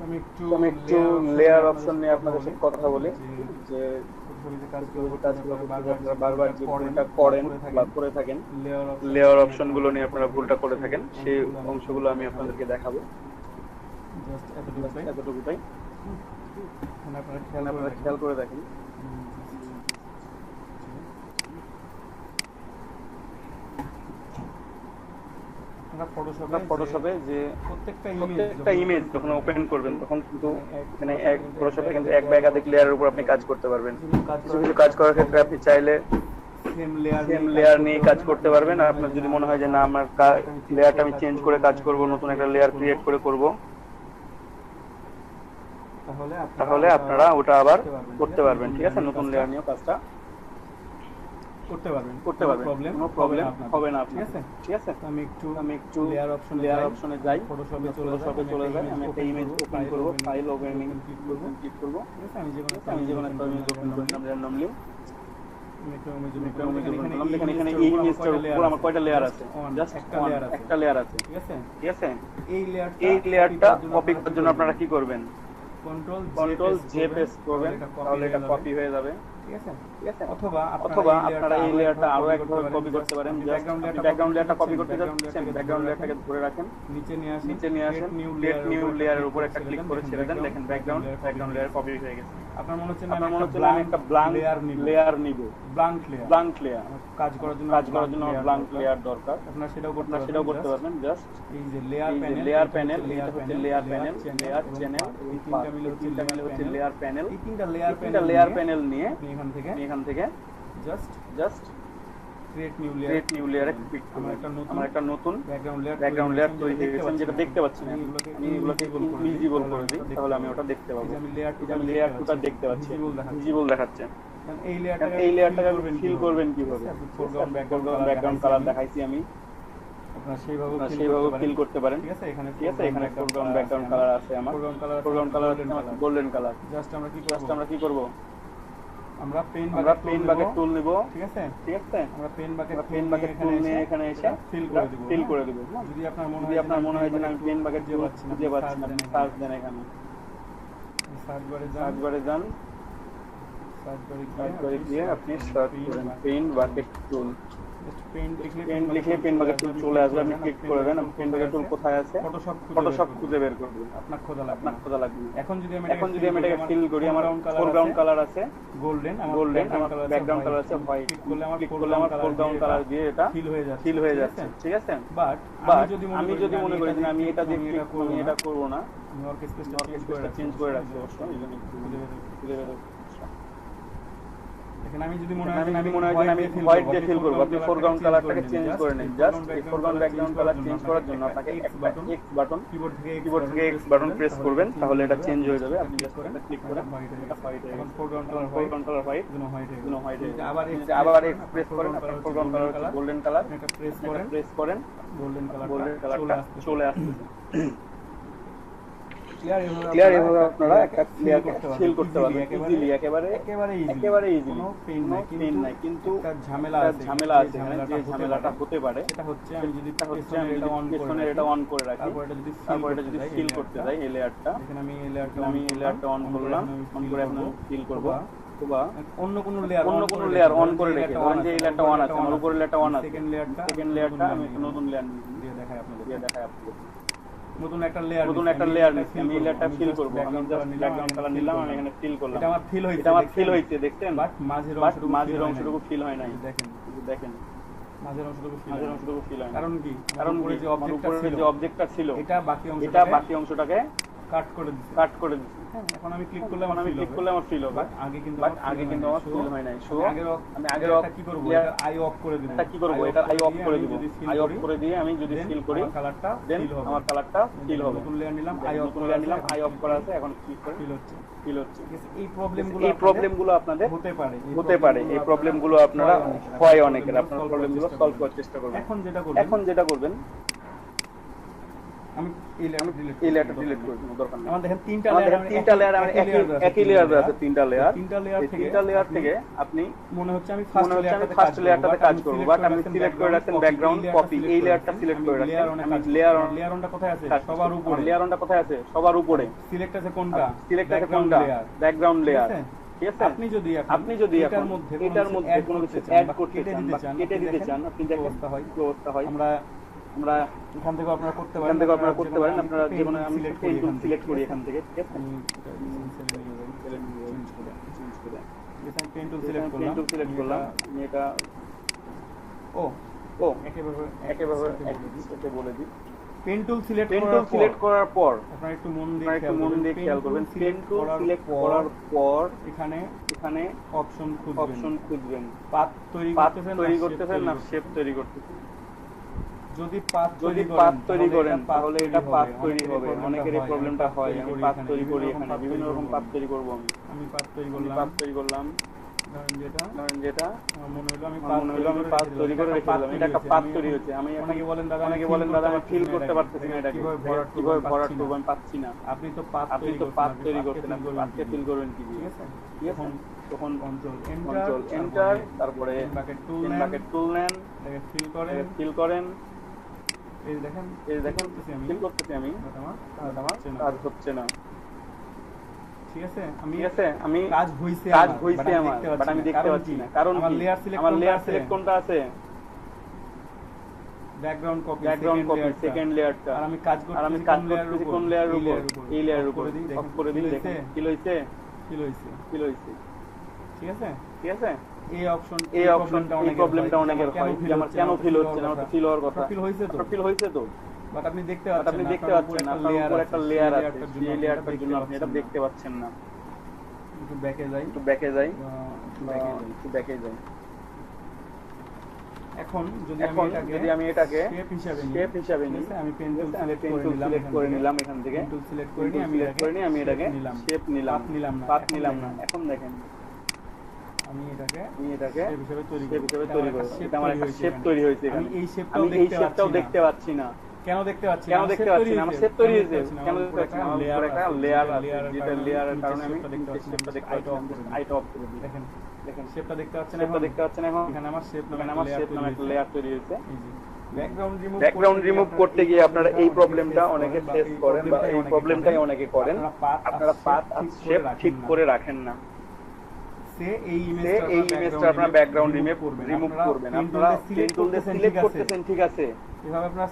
আমি একটু layer option নিয়ে আপনাদের সাথে কথা বলি যে কাজগুলো করতে আপনারা বারবার যে ভুলটা করেন বা করে থাকেন, লেয়ার অপশন গুলো নিয়ে আপনারা ভুলটা করে থাকেন, সেই অংশগুলো আমি আপনাদেরকে দেখাবো। এতটুকুটাই আপনারা খেয়াল করে দেখেন। ফটোশপে যে প্রত্যেকটা ইমেজ যখন ওপেন করবেন তখন কিন্তু মানে ফটোশপে কিন্তু এক বা একাধিক লেয়ারের উপর আপনি কাজ করতে পারবেন। কিছু কিছু কাজ করার ক্ষেত্রে আপনি চাইলে সেম লেয়ার নিয়ে কাজ করতে পারবেন। আর আপনার যদি মনে হয় যে না আমার লেয়ারটা আমি চেঞ্জ করে কাজ করব, নতুন একটা লেয়ার ক্রিয়েট করে করব, তাহলে আপনারা ওটা আবার করতে পারবেন। ঠিক আছে, নতুন লেয়ার নিয়েও কাজটা করতে পারবেন, কোনো প্রবলেম হবে না আপনার। ঠিক আছে, আমি একটু লেয়ার অপশনে যাই, ফটোশপে চলে যাই। আমি একটা ইমেজ ওপেন করব, ফাইল ওপেনিং ক্লিক করব। আমি যে কোনো একটা ইমেজ ওপেন করলাম র্যান্ডমলি। দেখেন এখানে এই ইমেজটার উপর আমার কয়টা লেয়ার আছে? জাস্ট একটা লেয়ার আছে। ঠিক আছে, এই লেয়ারটা কপি করার জন্য আপনারা কি করবেন? কন্ট্রোল জে প্রেস করবেন, তাহলে এটা কপি হয়ে যাবে। ঠিক আছে, অথবা আপনারা এই লেয়ারটা আরো একবার কপি করতে পারেন। ব্যাকগ্রাউন্ড লেয়ারটা কপি করতে যাচ্ছেন, ব্যাকগ্রাউন্ড লেয়ারটাকে ধরে রাখেন, নিচে নিয়ে আসেন, ক্রিয়েট নিউ লেয়ারের উপর একটা ক্লিক করে ছেড়ে দেন। দেখেন ব্যাকগ্রাউন্ড লেয়ার কপি হয়ে গেছে। আপনার মনে হচ্ছে আমি একটা ব্ল্যাঙ্ক লেয়ার নিব, ব্ল্যাঙ্ক লেয়ার কাজ করার জন্য ব্ল্যাঙ্ক লেয়ার দরকার। আপনারা সেটাও করতে পারবেন। জাস্ট এই যে লেয়ার প্যানেল, এটা হচ্ছে লেয়ার প্যানেল, লেয়ার চ্যানেল, এই তিনটা মিলে হচ্ছে লেয়ার প্যানেল। এই তিনটা লেয়ার প্যানেল নিয়ে এখান থেকে জাস্ট ক্রিয়েট নিউ লেয়ারে ক্লিক করব। আমার একটা নতুন ব্যাকগ্রাউন্ড লেয়ার তৈরি হয়ে গেছে। আমি যেটা দেখতে পাচ্ছি না, আমি এগুলোকে ভিজিবল করে দিই, তাহলে আমি ওটা দেখতে পাবো। আমি লেয়ার টুটা দেখতে পাচ্ছি, ভিজিবল দেখাচ্ছে। এই লেয়ারটাকে ফিল করবেন কিভাবে? ব্যাকগ্রাউন্ড কালার দেখাইছি আমি, আপনারা সেইভাবে ফিল করতে পারেন। ঠিক আছে, এখানে ফোরগ্রাউন্ড ব্যাকগ্রাউন্ড কালার আছে। আমার foreground colour golden colour. Just আমরা কি করব? আমরা পেন বাকেট টুল নিব। ঠিক আছে, আমরা পেন বাকেট টুল নিয়ে এখানে এসে ফিল করে দেব। যদি আপনার মনে হয় যে আমি পেন বাকেট খুঁজে পাচ্ছি না, সার্চ দেন, এখানে সার্চ বারে যান, সার্চ বারে গিয়ে আপনি সার্চ করেন পেন বাকেট টুল। পেন লিখলে পেন বাকেট টুল চলে আসবে। আপনি ক্লিক করে দেন। পেন বাকেট টুল কোথায় আছে? ফটোশপ খুঁজে বের করবেন, আপনার খোঁজা লাগবে। এখন যদি আমি এটাকে ফিল করি, আমার ফোরগ্রাউন্ড কালার আছে গোল্ডেন, আমার ব্যাকগ্রাউন্ড কালার আছে হোয়াইট। ক্লিক করলে আমার ফোরগ্রাউন্ড কালার দিয়ে এটা ফিল হয়ে যাচ্ছে। ঠিক আছে, বাট আমি যদি মনে করি যে আমি এটা দিয়ে আমি এটা করব না, আমি ওয়ার্ক স্পেসটা চেঞ্জ করে রাখছি। অবশ্যই এই জন্য খুঁজে বের দেখেন, আমি যদি মনে হয় যে আমি হোয়াইট দিয়ে ফিল করব, আপনি ফোরগ্রাউন্ড কালারটাকে চেঞ্জ করে নেন। জাস্ট এই ফোরগ্রাউন্ড ব্যাকগ্রাউন্ড কালার চেঞ্জ করার জন্য আপনাকে এক্স বাটন কিবোর্ড থেকে এক্স বাটন প্রেস করবেন, তাহলে এটা চেঞ্জ হয়ে যাবে। আপনি জাস্ট এটা ক্লিক করেন, এটা হোয়াইট হয়ে গেছে। ফোরগ্রাউন্ড কালার হোয়াইট, জন্য হোয়াইট হয়ে যাবে। আবার এক্স প্রেস করেন, আপনার ফোরগ্রাউন্ড কালার হচ্ছে গোল্ডেন কালার। এটা প্রেস করেন, গোল্ডেন কালারটা চলে আসছে। ক্লিয়ার, এভাবে আপনারা একটা ক্লিয়ার ফিল করতে পারবেন ইজিলি, একেবারে ইজিলি। কোনো পেইন নাই, কিন্তু একটা ঝামেলা আছে এখানে। যে ঝামেলাটা হতে পারে সেটা হচ্ছে আমি যদি পেছনে এটা অন করে রাখি, তারপর এটা যদি ফিল করতে যাই এই লেয়ারটা, এখানে আমি এই লেয়ারটা অন করলাম, অন করে এখন ফিল করব। অথবা অন্য কোনো লেয়ার অন করে রেখে, ধরেন যে এই লেয়ারটা অন আছে, আমার উপরের লেয়ারটা অন আছে, সেকেন্ড লেয়ারটা আমি নতুন লেয়ার দিয়ে দেখাই আপনাদের। নতুন একটা লেয়ার নিচ্ছি, আমি এই লেয়ারটা ফিল করব। আমি জাস্ট ব্যাকগ্রাউন্ড কালার নিলাম, আমি এখানে ফিল করলাম। এটা আমার ফিল হইছে দেখতেন, বাট মাঝের অংশটুকু ফিল হয় নাই। দেখেন মাঝের অংশটুকু ফিল হয়। কারণ কি? কারণ উপরে যে অবজেক্টটা ছিল এটা বাকি অংশটাকে কাট করে দিচ্ছি। এখন আমি ক্লিক করলে আমার ফিল হবে। আগে কিন্তু আমার ফিল হয় নাই। আমি আগে কি করব? এটা আই অফ করে দিব। এটা আই অফ করে দিব। আই অফ করে দিয়ে আমি যদি ফিল করি, দেন আমার কালারটা ফিল হবে। নতুন লেয়ার নিলাম, আই অফ করা আছে, এখন ক্লিক করে ফিল হচ্ছে। এই প্রবলেমগুলো আপনাদের হতে পারে। এই প্রবলেমগুলো আপনারা হয় অনেকের, আপনারা প্রবলেমগুলো সলভ করার চেষ্টা করবেন। এখন যেটা করবেন, আমি এই লেয়ারটা ডিলিট করে দেব, দরকার নেই। আমাদের দেখেন তিনটা লেয়ার একই লেয়ার আছে, তিনটা লেয়ার থেকে আপনি মনে হচ্ছে আমি ফার্স্ট লেয়ারটাতে কাজ করব, বাট আমি সিলেক্ট করে রাখছেন ব্যাকগ্রাউন্ড কপি, এই লেয়ারটা সিলেক্ট করে রাখছেন। আমি লেয়ার অনটা কোথায় আছে? সবার উপরে। লেয়ার অনটা কোথায় আছে? সবার উপরে। সিলেক্ট আছে কোনটা? Background layer. ঠিক আছে, আপনি যদি এটার মধ্যে কোনো কিছু অ্যাড করতে চান বা কেটে দিতে চান, আপনি দেখেন কি অবস্থা হয়। আমরা এখান থেকে আপনারা করতে পারেন, আপনারা যেকোনো, আমি পেন টুল সিলেক্ট করি এখান থেকে। ঠিক আছে, পেন টুল সিলেক্ট করলাম। আমি এটা একেবারে একে বলে দিই। পেন টুল সিলেক্ট করার পর আপনারা একটু মন দিয়ে খেয়াল করবেন। পেন টুল সিলেক্ট করার পর এখানে অপশন খুঁজবেন। পাথ তৈরি করতেছেন না শেপ তৈরি করতেছেন? যদি পাথ তৈরি করেন তাহলে এটা পাথ তৈরি হবে। অনেকের এই প্রবলেমটা হয়। আমি পাথ তৈরি করি, এখানে বিভিন্ন রকম পাথ তৈরি করব। আমি পাথ তৈরি করলাম। ধরেন যেটা আমার মনে হলো আমি পাথ তৈরি করে রেখেছিলাম, এটা একটা পাথ তৈরি হচ্ছে। আমি অনেকে বলেন দাদা আমি ফিল করতে পারতেছি না, এটা কিভাবে ভরাট করব, আমি পাচ্ছি না। আপনি তো পাথ তৈরি করতেন, আপনি পাথকে ফিল করবেন কি? ঠিক আছে, তখন কন্ট্রোল এন্টার, তারপরে বাকেট টুল নেন, ফিল করেন। এই দেখেন ফিল করতেছি আমি, আমার কাজ হচ্ছে না। ঠিক আছে, আমি কাজ হইছে আমার, বাট আমি দেখতে পাচ্ছি না। কারণ আমার লেয়ার সিলেক্ট কোনটা আছে? ব্যাকগ্রাউন্ড কপি সেকেন্ড লেয়ারটা। আর আমি কাজ করতেছি কোন লেয়ারের উপর? এই লেয়ারের উপর। অফ করে দিই, দেখেন কি হইছে। ঠিক আছে, এই প্রবলেমটা অনেকের হয়। আমার কেন ফিল হচ্ছে না? আমার তো ফিল হওয়ার কথা। ফিল হইছে তো, বাট আপনি দেখতে পাচ্ছেন না। আপনার উপর একটা লেয়ার আছে, সেই লেয়ারটার জন্য আপনি এটা দেখতে পাচ্ছেন না। একটু ব্যাকে যাই। এখন যদি আমি এটাকে শেপ হিসাবে নিই, আমি পেন টুল সিলেক্ট করে নিলাম, এখান থেকে আমি এটাকে শেপ নিলাম, পাথ নিলাম না। এখন দেখেন আমি এটাকে শেপ হিসেবে তৈরি করব। এটা আমার একটা শেপ তৈরি হয়েছে। আমি এই শেপটাও দেখতে পাচ্ছি না। কেন দেখতে পাচ্ছি না? আমার শেপ তৈরি হয়েছে। কেন দেখতে পাচ্ছি না? আমার উপরে একটা লেয়ার আছে, যেটা লেয়ারের কারণে আমি শেপটা দেখতে পাচ্ছি। আইটা অফ করে দিই। দেখেন শেপটা দেখতে পাচ্ছেন এখন? এখানে আমার শেপ নামে একটা লেয়ার তৈরি হয়েছে। ব্যাকগ্রাউন্ড রিমুভ করতে গিয়ে আপনারা এই প্রবলেমটা অনেকে ফেস করেন, বা এই প্রবলেমটাই অনেকে করেন। আপনারা পাথ আর শেপ ঠিক করে রাখেন না। এই ইমেজটা আপনারা ব্যাকগ্রাউন্ড রিমুভ করবেন। আপনারা পেন টুল দিয়ে সিলেক্ট করতেছেন, ঠিক আছে, এভাবে আপনারা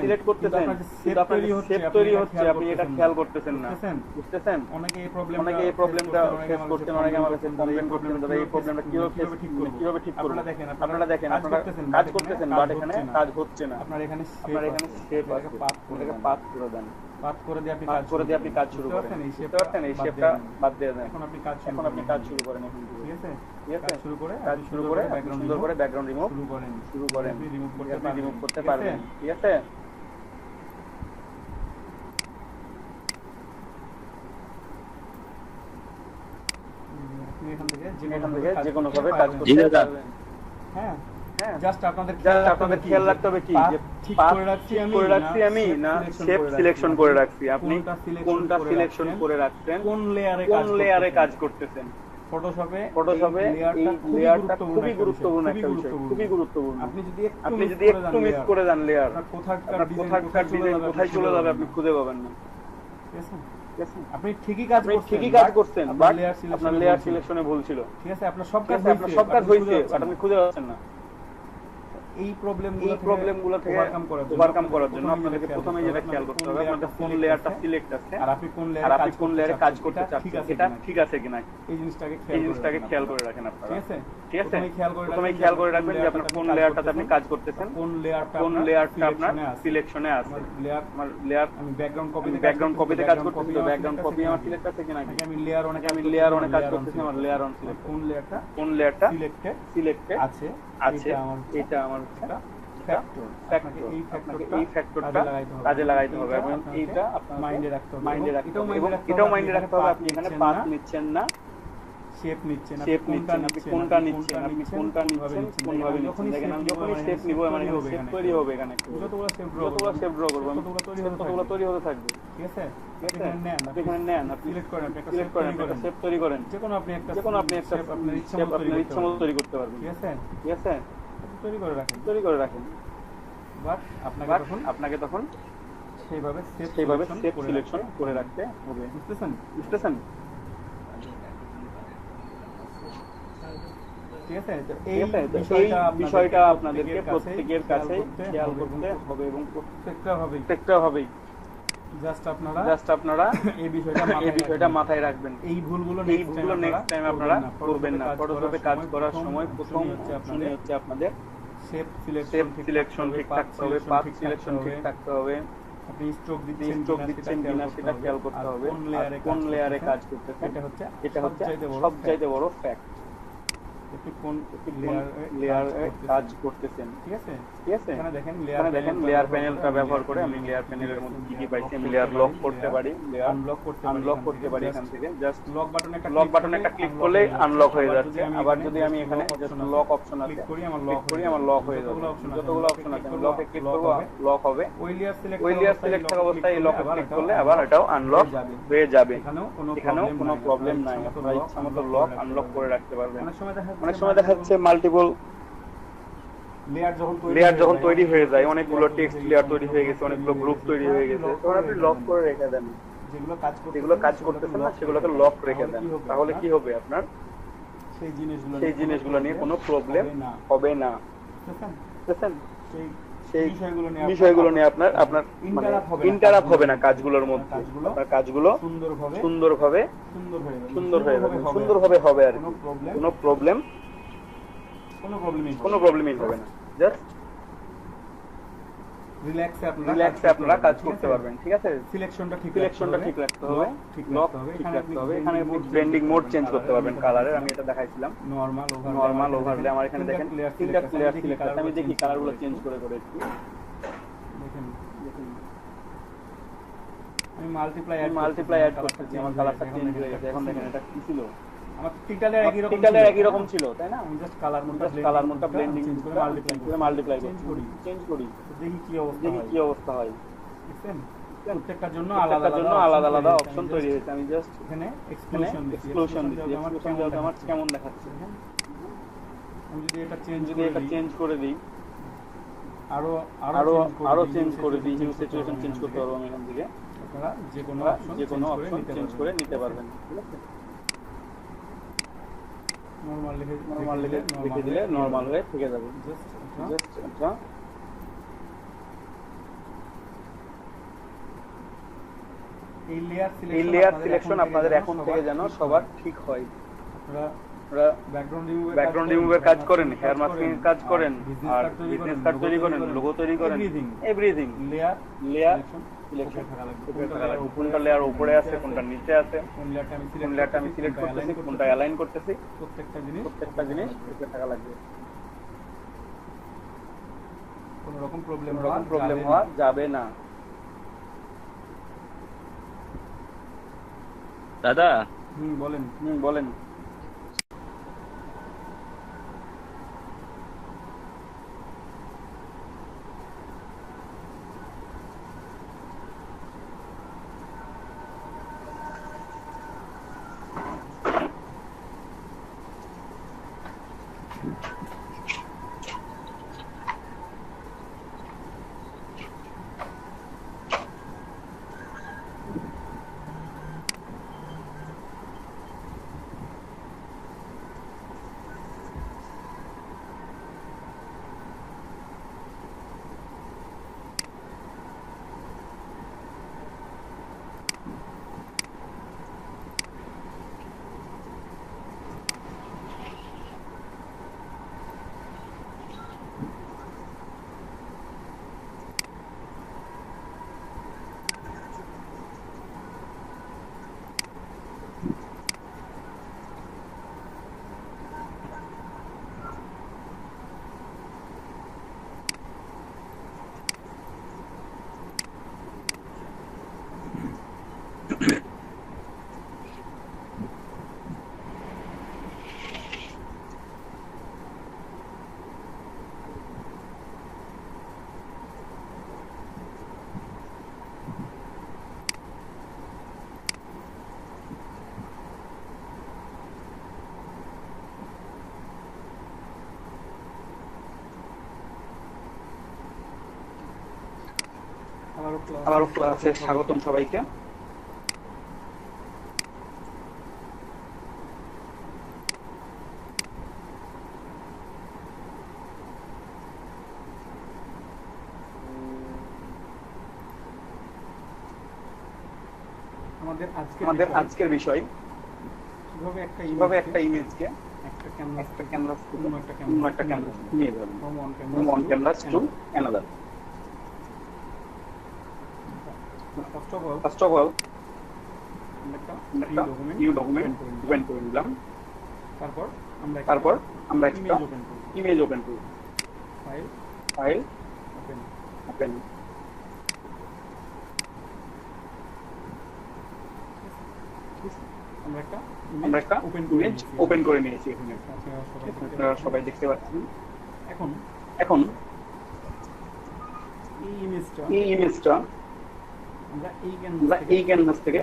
সিলেক্ট করতেছেন, কিন্তু আপনার শেপ তৈরি হচ্ছে, আপনি এটা খেয়াল করতেছেন না। বুঝতেছেন? অনেকে এই প্রবলেমটা ফেস করতেন, অনেকে আমার কাছে কমপ্লেইন করতেন, দাদা এই প্রবলেমটা কিভাবে ঠিক করব? আপনারা দেখেন আপনারা কাজ করতেছেন, বাট এখানে কাজ হচ্ছে না। আপনার এখানে শেপ আছে, পাথ করে দেন। পাথ করে দিয়ে আপনি কাজ শুরু করেন। এই শেপটা বাদ দিয়ে দেন। এখন আপনি কাজ শুরু করেন। ঠিক আছে, কাজ শুরু করে সুন্দর করে ব্যাকগ্রাউন্ড রিমুভ শুরু করেন। আপনি রিমুভ করতে পারবেন। ঠিক আছে, আপনি এখান থেকে যে কোনো ভাবে কাজ করতে পারবেন। হ্যাঁ, জাস্ট আপনাদের খেয়াল রাখতে হবে কি, যে পাথ ঠিক করে রাখছি আমি না শেপ সিলেকশন করে রাখছি। আপনি কোনটা সিলেকশন করে রাখছেন, কোন লেয়ারে কাজ করতেছেন। ফটোশপে এই লেয়ারটা খুবই গুরুত্বপূর্ণ একটা বিষয়, খুবই গুরুত্বপূর্ণ। আপনি যদি একটু মিস করে যান লেয়ার, আপনার কোথাকার ডিজাইন কোথায় চলে যাবে আপনি খুঁজে পাবেন না। আপনি ঠিকই কাজ করছেন, বাট আপনার লেয়ার সিলেকশনে ভুল ছিল। ঠিক আছে, আপনার সব কাজ হয়েছে, বাট আপনি খুঁজে পাচ্ছেন না। এই প্রবলেমগুলো থেকে ওভারকাম করার জন্য আপনাদেরকে প্রথমে যেটা খেয়াল করতে হবে, আপনাদের কোন লেয়ারটা সিলেক্ট আছে আর আপনি কোন লেয়ারে কাজ করতে চাচ্ছেন, এটা ঠিক আছে কিনা, এই জিনিসটাকে খেয়াল করে রাখেন আপনারা। ঠিক আছে, প্রথমে খেয়াল করে রাখবেন যে আপনার কোন লেয়ারটাতে আপনি কাজ করতেছেন, কোন লেয়ারটা আপনার সিলেকশনে আছে। লেয়ার আমি ব্যাকগ্রাউন্ড কপিতে কাজ করতেছি, তো ব্যাকগ্রাউন্ড কপি আমার সিলেক্ট আছে কিনা, আমি লেয়ার অনেক কাজ করতেছি, আমার লেয়ার অন সিলেক্ট, কোন লেয়ারটা সিলেক্টে আছে, এটা আমার এই ফ্যাক্টরটা কাজে লাগাইতে হবে, এবং এইটা আপনার মাইন্ডে রাখতে হবে। এবং এটাও মাইন্ডে রাখতে হবে আপনি এখানে পাথ নিচ্ছেন না, শেপ নিচ্ছেন, শেপ নিচ্ছেন, আপনি কোনটা নিচ্ছেন, আপনি কোনটা নিচ্ছেন, কোনভাবে নিচ্ছেন। দেখেন আমি যখনই শেপ নিব মানে শেপ তৈরি হবে এখানে। যতগুলো শেপ ড্র করব আমি ততগুলো তৈরি হতে থাকবে। ঠিক আছে, আপনি এখানে নেন, আপনি সিলেক্ট করেন, আপনি একটা শেপ তৈরি করেন। যেকোনো আপনি একটা শেপ আপনার ইচ্ছা মতো তৈরি করতে পারবেন। ঠিক আছে, ঠিক আছে, তৈরি করে রাখেন। বাট আপনাকে তখন সেইভাবে শেপ সিলেকশন করে রাখতে হবে। বুঝতেছেন? ঠিক আছে, তো এই বিষয়টা আপনাদেরকে প্রত্যেকের কাছে খেয়াল করতে হবে এবং প্রত্যেকটা হবেই জাস্ট আপনারা এই বিষয়টা মাথায় রাখবেন। এই ভুলগুলো নেক্সট টাইম আপনারা করবেন না। ফটোশপে কাজ করার সময় প্রথম হচ্ছে আপনাদের শেপ সিলেকশন ঠিক থাকতে হবে, পাথ সিলেকশন ঠিক থাকতে হবে, আপনি স্ট্রোক দিচ্ছেন কিনা সেটা খেয়াল করতে হবে, কোন লেয়ারে কাজ করতেছেন এটা হচ্ছে সবচাইতে বড় ফ্যাক্ট। কোন লেয়ারে কাজ করতেছেন। ঠিক আছে, এখানে দেখেন লেয়ার প্যানেলটা ব্যবহার করে আমি লেয়ার প্যানেলের মধ্যে কি কি পাইছি। আমি লেয়ার লক করতে পারি, লেয়ার আনলক করতে পারি। এখান থেকে জাস্ট লক বাটনে একটা ক্লিক করলে আনলক হয়ে যাচ্ছে। আবার যদি আমি এখানে জাস্ট লক অপশন আছে ক্লিক করি আমার লক হয়ে যাবে। যতগুলো অপশন আছে আমি লকে ক্লিক করব, লক হবে। ওই লেয়ার সিলেক্ট থাকা অবস্থায় এই লকে ক্লিক করলে আবার এটাও আনলক হয়ে যাবে। এখানেও কোনো প্রবলেম নাই, আপনারা ইচ্ছামতো লক আনলক করে রাখতে পারবেন। অনেক সময় দেখা যাচ্ছে মাল্টিপল লেয়ার যখন তৈরি হয়ে যায়, অনেকগুলো টেক্সট লেয়ার তৈরি হয়ে গেছে, অনেকগুলো গ্রুপ তৈরি হয়ে গেছে, তখন আপনি লক করে রেখে দেন। যেগুলো কাজ করতেছেন না সেগুলোকে লক রেখে দেন। তাহলে কি হবে, আপনার সেই জিনিসগুলো নিয়ে কোনো প্রবলেম হবে না। বুঝছেন? সেই বিষয়গুলো নিয়ে আপনার ইন্টারাপ্ট হবে না কাজগুলোর মধ্যে। আপনার কাজগুলো সুন্দরভাবে হবে আর কোনো প্রবলেমই হবে না। জাস্ট রিল্যাক্সে আপনারা কাজ করতে পারবেন। ঠিক আছে, সিলেকশনটা ঠিক রাখতে হবে, লক ঠিক রাখতে হবে। এখানে ব্লেন্ডিং মোড চেঞ্জ করতে পারবেন কালারের। আমি এটা দেখাইছিলাম নরমাল ওভারলে। আমার এখানে দেখেন তিনটা লেয়ার সিলেক্ট আছে। আমি দেখি কালারগুলো চেঞ্জ করে একটু দেখেন। আমি মাল্টিপ্লাই অ্যাড করতেছি, আমার কালারটা চেঞ্জ হয়ে গেছে। এখন দেখেন এটা কি ছিল, আমার তিনটা লেয়ার একই রকম ছিল, তাই না? আমি জাস্ট কালার মোডটা ব্লেন্ডিং করে মাল্টিপ্লাই চেঞ্জ করি, দেখি কি অবস্থা হয়। দেখছেন, প্রত্যেকটার জন্য আলাদা আলাদা অপশন তৈরি হয়েছে। আমি জাস্ট এখানে এক্সক্লুশন দিচ্ছি, আমার কেমন দেখাচ্ছে। আমি যদি এটা চেঞ্জ করে দিই, আরো চেঞ্জ করে দিই, হিউ সিচুয়েশন চেঞ্জ করতে পারবো আমি এখান থেকে। আপনারা যে কোনো অপশন চেঞ্জ করে নিতে পারবেন। ঠিক আছে, নরমাল লিখে দিলে নরমাল হয়ে থেকে যাবে। জাস্ট এটা এই লেয়ার সিলেকশন আপনাদের এখন থেকে যেন সবার ঠিক হয়। আপনারা ব্যাকগ্রাউন্ড রিমুভের কাজ করেন, হেয়ার মাস্কিং এর কাজ করেন, আর বিজনেস কার্ড তৈরি করেন, লোগো তৈরি করেন, এভরিথিং লেয়ার সিলেকশন থাকা লাগবে। কোনটা লেয়ার উপরে আছে, কোনটা নিচে আছে, কোন লেয়ারটা আমি সিলেক্ট করতেছি, কোনটা অ্যালাইন করতেছি, প্রত্যেকটা জিনিস এটা থাকা লাগবে। কোনো রকম প্রবলেম হওয়া যাবে না। দাদা বলেন। আবারও ক্লাসে স্বাগতম সবাইকে। আমাদের আজকের বিষয় কিভাবে একটা ইমেজকে একটা ক্যানভাস থেকে অন্য একটা ক্যানভাস নিয়ে যাবেন, from one canvas to another. First of all, একটা নিউ ডকুমেন্ট ওপেন করে নিলাম। তারপর আমরা একটা ইমেজ ওপেন করব। File open. আমরা একটা ইমেজ ওপেন করে নিয়েছি এখানে, আপনারা সবাই দেখতে পাচ্ছেন। এখন এই ইমেজটা আমরা এই ক্যানভাস থেকে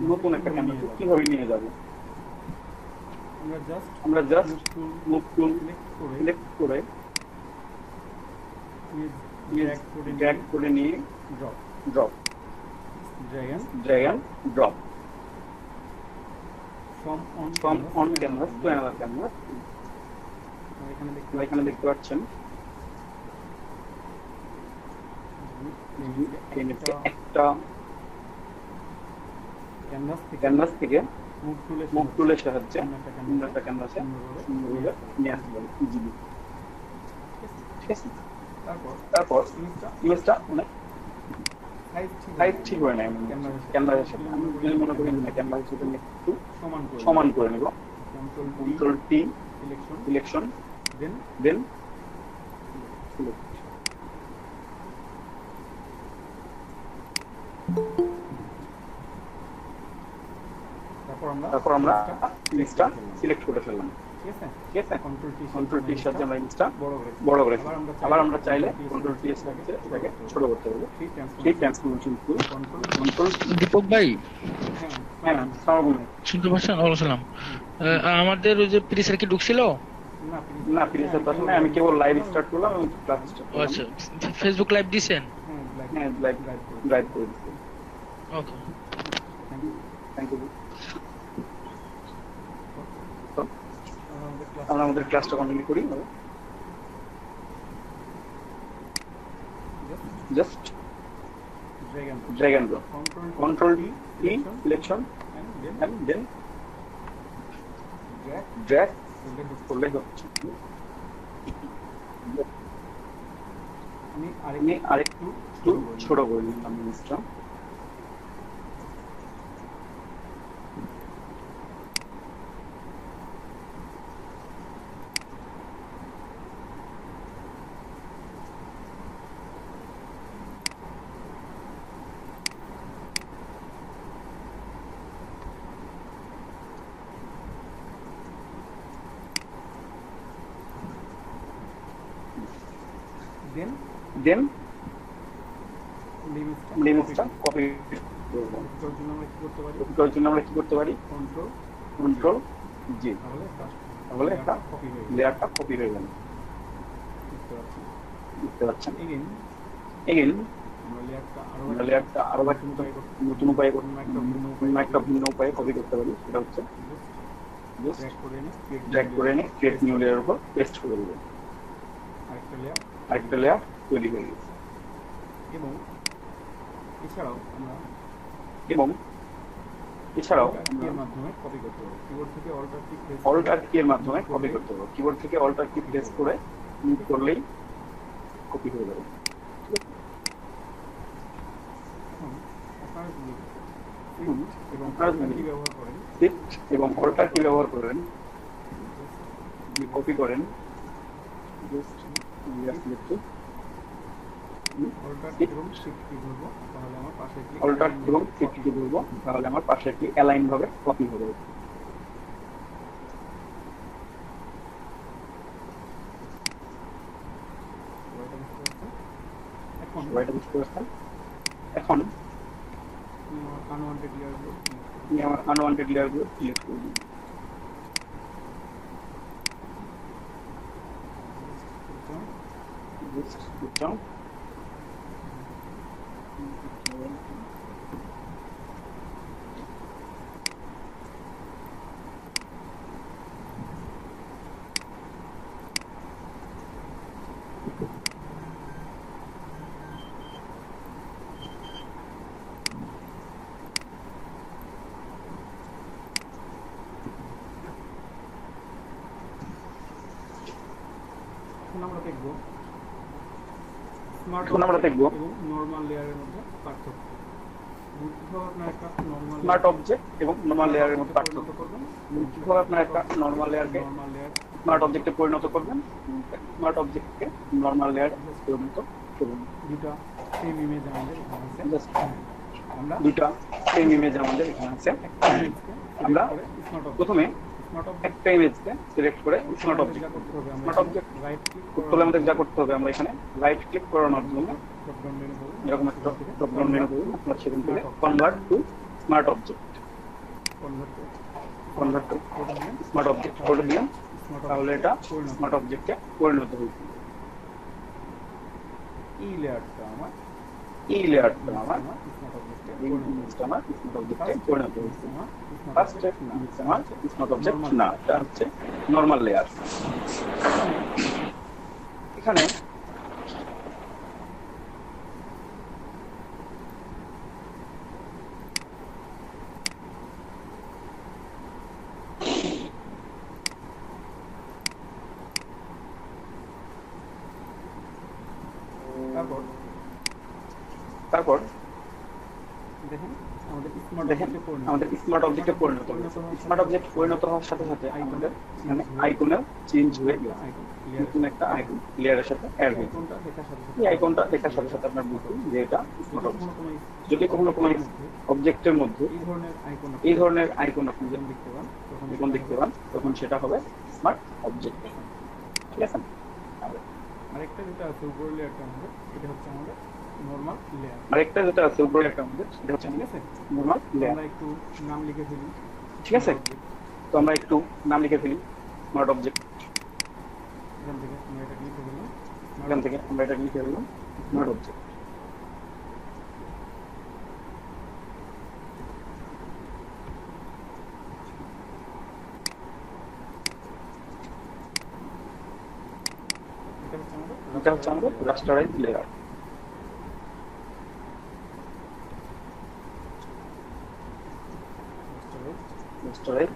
নতুন একটা ক্যানভাসে কিভাবে নিয়ে যাব? আমরা জাস্ট মুভ টুল সিলেক্ট করে ড্র্যাগ করে নিয়ে drop drag and drop from on canvas to another canvas. এখানে দেখতে পাচ্ছেন একটা ক্যানভাস থেকে মুভ টুলের সাহায্যে একটা ক্যানভাসে নিয়ে আসতে পারি ইজিলি। ঠিক আছে, তারপর ইমেজটা অনেক সাইজ ঠিক হয় না ক্যানভাসের সাথে। আমি যদি মনে করি না ক্যানভাসের সাথে একটু সমান করে নেব, কন্ট্রোল টি সিলেকশন, দেন তারপর আমরা ইমেজটা সিলেক্ট করে ফেললাম। ঠিক আছে, কন্ট্রোল টির সাহায্যে আমরা ইমেজটা বড় করে আবার আমরা চাইলে কন্ট্রোল টি এর সাহায্যে এটাকে ছোট করতে পারবো। সেই ট্রান্সফরমেশন টুল কন্ট্রোল। দীপক ভাই, হ্যাঁ আসসালামু শুনতে পাচ্ছেন? ওয়ালাইকুম। আমাদের ওই যে প্রিসার কি ঢুকছিল? না, প্রিসার তো আসলে আমি কেবল লাইভ স্টার্ট করলাম এবং ক্লাস স্টার্ট করলাম। আচ্ছা, ফেসবুক লাইভ দিবেন? হ্যাঁ, লাইভ করে দিচ্ছি। ওকে, থ্যাংক ইউ। আমরা আমাদের ক্লাসটা কন্টিনিউ করি। Just drag and drop, control T selection and then drag করলে হচ্ছে। আমি আরেকটু ছোট করে নিলাম জিনিসটা। দেন লিমিটটা কপি করব। করার জন্য আমরা কি করতে পারি? কন্ট্রোল জি, তাহলে একটা লেয়ারটা কপি হয়ে গেল। বুঝতে পারছেন? এগেইন আমরা লেয়ারটা আরো নতুন উপায়ে একটা ভিন্ন উপায়ে কপি করতে পারি। সেটা হচ্ছে ড্র্যাগ করে এনে ক্রিয়েট নিউ লেয়ারের উপর পেস্ট করে দেব। আরেকটা লেয়ার তৈরি হয়ে গেছে। এবং এছাড়াও অল্টার কি এর মাধ্যমে কপি করতে পারবো। কিবোর্ড থেকে অল্টার কি প্রেস করে মুভ করলেই কপি হয়ে যাবে। শিফট এবং অল্টার কি ব্যবহার করেন, কপি করেন, অল্টার এবং শিফট কি বলবো, তাহলে আমার পাশে একটি অ্যালাইন ভাবে কপি হবে। এখন আমার আনওয়ান্টেড লেয়ার গুলো সিলেক্ট করব। এখন আমরা দেখবো নরমাল লেয়ারের মধ্যে পার্থক্য। কিভাবে আপনার একটা নরমাল স্মার্ট অবজেক্ট এবং নরমাল লেয়ারের মধ্যে পার্থক্য করবেন, কিভাবে আপনার একটা নরমাল লেয়ারকে নরমাল লেয়ার স্মার্ট অবজেক্টে পরিণত করবেন, স্মার্ট অবজেক্টকে নরমাল লেয়ারে পরিণত করবেন। দুটো সেম ইমেজ আমাদের এখানে আছে। Just আমরা দুটো সেম ইমেজ আমাদের এখানে আছে। আমরা প্রথমে একটা ইমেজকে সিলেক্ট করে স্মার্ট অবজেক্ট করতে হবে। স্মার্ট অবজেক্ট রাইট ক্লিক করতে হলে আমাদের যা করতে হবে, আমরা এখানে রাইট ক্লিক করানোর জন্য ড্রপ ডাউন মেনু করব, এরকম একটা ড্রপ ডাউন মেনু করব। আপনার সেখান থেকে convert to smart object, convert to smart object করে দিলাম। তাহলে এটা স্মার্ট অবজেক্টে পরিণত হয়েছে। এই লেয়ারটা আমার এই লেয়ারটা আমার স্মার্ট অবজেক্টে এই ইমেজটা আমার স্মার্ট অবজেক্টে পরিণত হয়েছে। ফার্স্ট স্টেপ আমার স্মার্ট অবজেক্ট না, এটা হচ্ছে নরমাল লেয়ার। এখানে তারপর দেখেন আমাদের স্মার্ট দেখেন অবজেক্টে পরিণত আমাদের স্মার্ট অবজেক্টে পরিণত হয়েছে। স্মার্ট অবজেক্ট পরিণত হওয়ার সাথে সাথে আমাদের এখানে আইকনের চেঞ্জ হয়ে গেছে। নতুন একটা আইকন লেয়ারের সাথে অ্যাড হয়েছে। আইকনটা দেখার সাথে এই আইকনটা দেখার সাথে সাথে আপনার বুঝুন যে এটা স্মার্ট অবজেক্ট। কোনো যদি কখনো কোনো অবজেক্টের মধ্যে এই ধরনের আইকন আপনি যখন দেখতে পান যখন দেখতে পান, তখন সেটা হবে স্মার্ট অবজেক্ট। ঠিক আছে? আরেকটা যেটা আছে উপরের লেয়ারটা আমাদের, এটা হচ্ছে আমাদের নরমাল লেয়ার। আরেকটা যেটা আছে উপরে একটা আমাদের, সেটা হচ্ছে ঠিক আছে, নরমাল লেয়ার। আমরা একটু নাম লিখে ফেলি। ঠিক আছে, তো আমরা একটু নাম লিখে ফেলি স্মার্ট অবজেক্ট। এখান থেকে আমরা এটা লিখে ফেললাম, এখান থেকে আমরা এটা লিখে ফেললাম স্মার্ট অবজেক্ট। এটা হচ্ছে আমাদের রাস্টারাইজ লেয়ার। Rasterise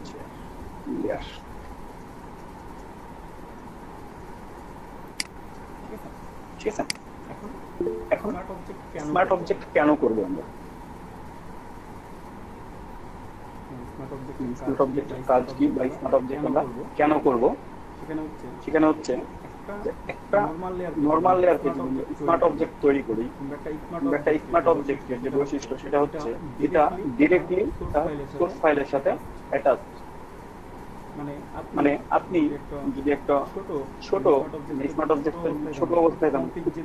layer. ঠিক আছে, এখন স্মার্ট অবজেক্ট কেন করবো আমরা? স্মার্ট অবজেক্টের কাজ কি বা স্মার্ট অবজেক্ট আমরা কেন করব? সেখানে হচ্ছে একটা নরমাল লেয়ারকে যদি স্মার্ট অবজেক্ট তৈরি করি, একটা স্মার্ট অবজেক্টের যে বৈশিষ্ট্য সেটা হচ্ছে এটা ডিরেক্টলি সোর্স ফাইলের সাথে অ্যাটাচ। মানে আপনি যদি একটা ছোট স্মার্ট অবজেক্ট ছোট অবস্থায়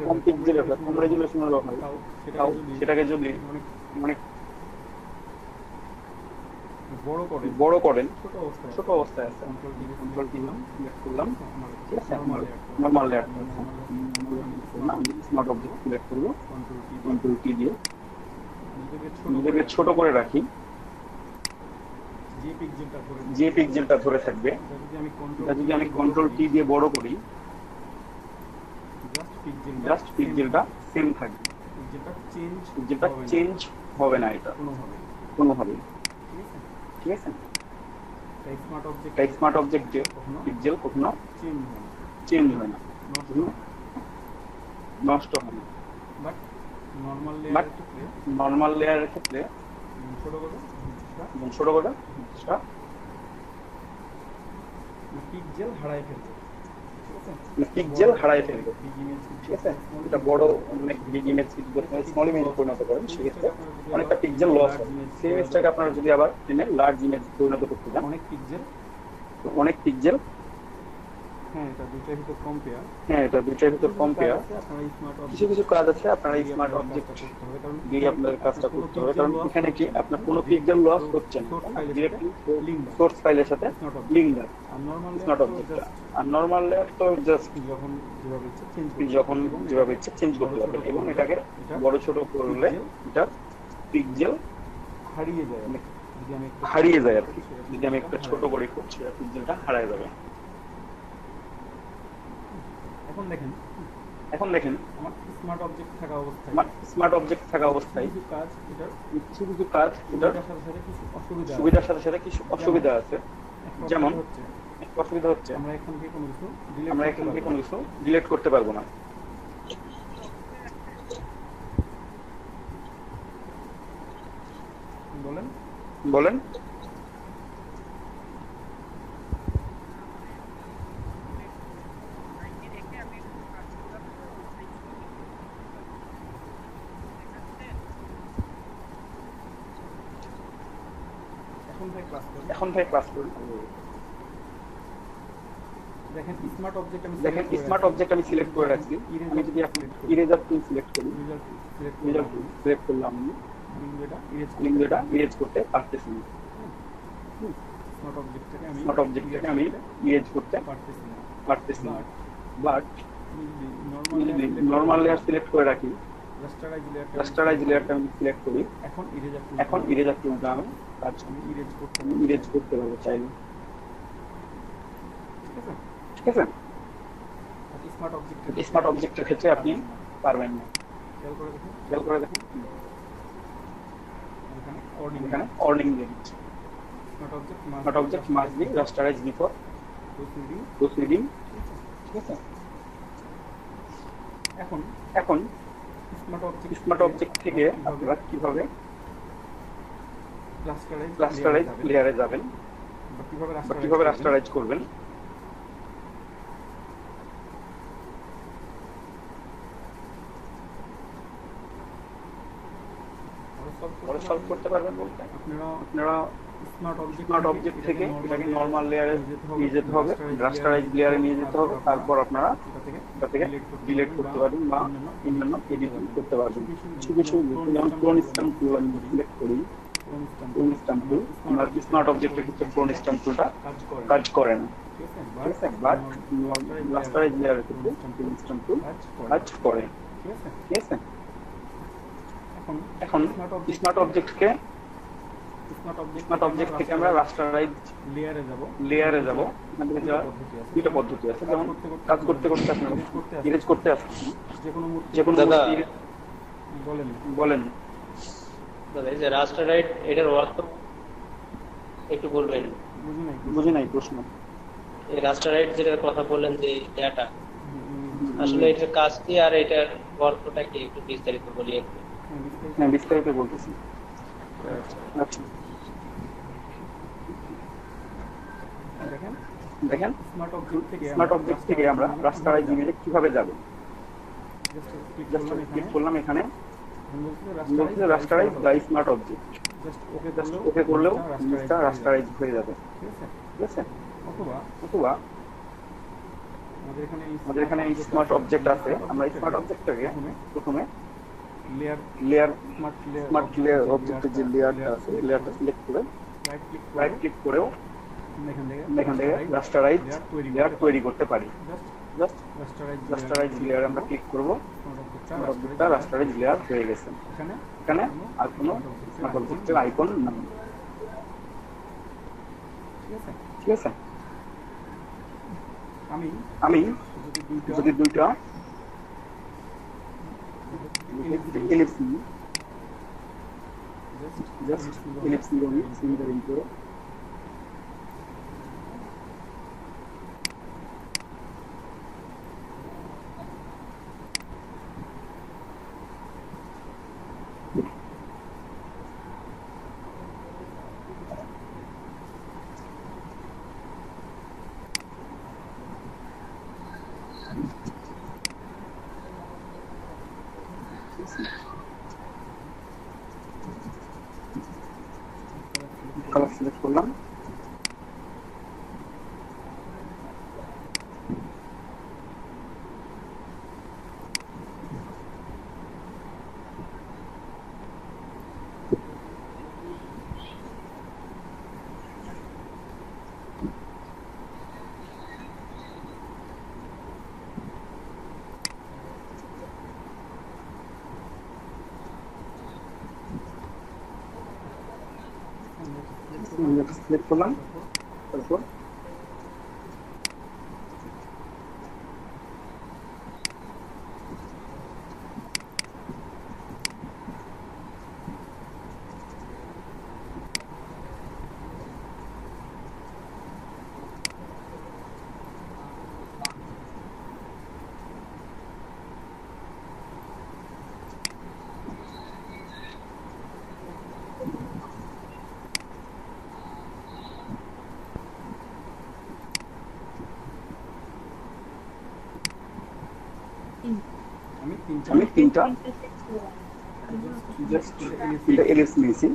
কম পিক্সেলের কম রেজুলেশনের হয়, তাও সেটাকে যদি অনেক বড় করেন, ছোট অবস্থায় আছে কন্ট্রোল দিলাম, সিলেক্ট করলাম। ঠিক আছে, normal layer smart object select করব, কন্ট্রোল কি দিয়ে নিজেকে ছোট করে রাখি। যে পিক্সেলটা ধরে থাকবে এটা যদি আমি কন্ট্রোল কি দিয়ে বড় করি, জাস্ট পিক্সেলটা সেম থাকবে, পিক্সেলটা চেঞ্জ হবে না এটা কোনোভাবে। ঠিক আছে, স্মার্ট অবজেক্টে পিক্সেল কখনো চেঞ্জ হয় না, নষ্ট হয় না। বাট নরমাল লেয়ারের ক্ষেত্রে ছোট করে পিক্সেল হারায় ফেলবে। ঠিক আছে, এটা বড় অনেক বিগ ইমেজ স্মল ইমেজ পরিণত করেন, সেক্ষেত্রে অনেকটা পিক্সেল লস হয়। সেই ইমেজটাকে আপনারা যদি আবার টেনে লার্জ ইমেজ পরিণত করতে চান, অনেক পিক্সেল হ্যাঁ এটা দুইটার ভিতর কম্পেয়ার আপনারা স্মার্ট কিছু কিছু কাজ আছে আপনারা এই স্মার্ট অবজেক্ট করতে হবে কারণ দিয়ে আপনাদের কাজটা করতে হবে, কারণ এখানে কি আপনার কোনো পিক্সেল লস হচ্ছে না, ডিরেক্টলি সোর্স ফাইলের সাথে লিংক দেয়। আর নরমাল স্মার্ট অবজেক্ট আর নরমাল লেয়ার তো জাস্ট যখন যেভাবে ইচ্ছে চেঞ্জ যখন যেভাবে ইচ্ছে চেঞ্জ করতে পারবেন, এবং এটাকে বড় ছোট করলে এটা পিক্সেল হারিয়ে যায়। যদি আমি হারিয়ে যায় আর কি, যদি আমি একটা ছোট করে করছি পিক্সেলটা হারিয়ে যাবে। এখন দেখেন আমার স্মার্ট অবজেক্ট থাকা অবস্থায় কিছু কিছু কাজ এটার সুবিধার সাথে সাথে কিছু অসুবিধা আছে। যেমন একটা অসুবিধা হচ্ছে আমরা এখান থেকে কোনো কিছু ডিলিট করতে পারবো না। বলেন এখন থেকে ক্লাস করি। দেখেন স্মার্ট অবজেক্ট আমি সিলেক্ট করে রাখছি। আমি যদি আপনি ইরেজার টুল সিলেক্ট করি, সিলেক্ট করলাম, আমি লিঙ্কটা ইরেজ করতে পারতেছি না। স্মার্ট অবজেক্টটাকে আমি ইরেজ করতে পারতেছি না। বাট যদি নরমাল লেয়ার সিলেক্ট করে রাখি, রাস্টারাইজ লেয়ারটা আমি সিলেক্ট করি, এখন ইরেজার টুলটা আমি ইরেজ করতে পারবো চাইলে। ঠিক আছে, স্মার্ট অবজেক্টের ক্ষেত্রে আপনি পারবেন না। খেয়াল করে দেখুন, এখানে অর্ডিং দিচ্ছে smart object must be rasterise before proceeding. ঠিক আছে, এখন স্মার্ট অবজেক্ট থেকে আপনারা কিভাবে রাস্টারাইজ লেয়ারে যাবেন বা কিভাবে রাস্টারাইজ করবেন সলভ করতে পারবেন বলতে আপনারা স্মার্ট অবজেক্ট থেকে এটাকে নরমাল লেয়ারে নিয়ে যেতে হবে, রাস্টারাইজ লেয়ারে নিয়ে যেতে হবে, তারপর আপনারা এটা থেকে ডিলিট করতে পারবেন বা অন্যান্য এডিটিং করতে পারবেন। কিছু কিছু যেমন ক্লোন স্ট্যাম্প টুল আমি সিলেক্ট করি, ক্লোন স্ট্যাম্প টুল আমার স্মার্ট অবজেক্টের ক্ষেত্রে ক্লোন স্ট্যাম্প টুলটা কাজ করে না। ঠিক আছে, বাট রাস্টারাইজ লেয়ারের ক্ষেত্রে ক্লোন স্ট্যাম্প টুল কাজ করে। ঠিক আছে, এখন স্মার্ট অবজেক্ট থেকে আমরা রাস্টারাইজ লেয়ারে যাব। আমাদের দুইটা পদ্ধতি আছে, যেমন কাজ করতে করতে আপনারা ইরেজ করতে আসছেন যে কোনো দাদা বলেন দাদা, এই যে রাস্টারাইট এটার অর্থ একটু বলবেন? বুঝি নাই প্রশ্ন। এই রাস্টারাইট যেটার কথা বললেন যে ডেটা, আসলে এটার কাজ কি আর এটার অর্থটা কি একটু বিস্তারিত বলি একটু। হ্যাঁ, বিস্তারিত বলতেছি। আচ্ছা, দেখেন স্মার্ট অবজেক্ট থেকে আমরা রাস্টারাইজ ইমেজে কিভাবে যাব। জাস্ট ক্লিক করলাম, এখানে rasterize by smart object, just okay করলেও ইমেজটা রাস্টারাইজ হয়ে যাবে। ঠিক আছে, অথবা আমাদের এখানে স্মার্ট অবজেক্ট আছে, আমরা স্মার্ট অবজেক্টটাকে প্রথমে স্মার্ট লেয়ার অবজেক্টের যে লেয়ারটা আছে লেয়ারটা সিলেক্ট করে রাইট ক্লিক করেও এখান থেকে রাস্টারাইজ লেয়ার তৈরি করতে পারি। জাস্ট রাস্টারাইজ লেয়ার আমরা ক্লিক করব, অবজেক্টটা রাস্টারাইজ লেয়ার হয়ে গেছে। এখানে আর কোনো স্মার্ট অবজেক্টের আইকন নেই। ঠিক আছে, আমি যদি দুইটা এলিপস নিই, জাস্ট এলিপস নিয়ে সিঙ্গেল করে কালার সিলেক্ট করলাম, সিলেক্ট করলাম, তারপর আমি তিনটা জাস্ট এলিপস নিয়েছি।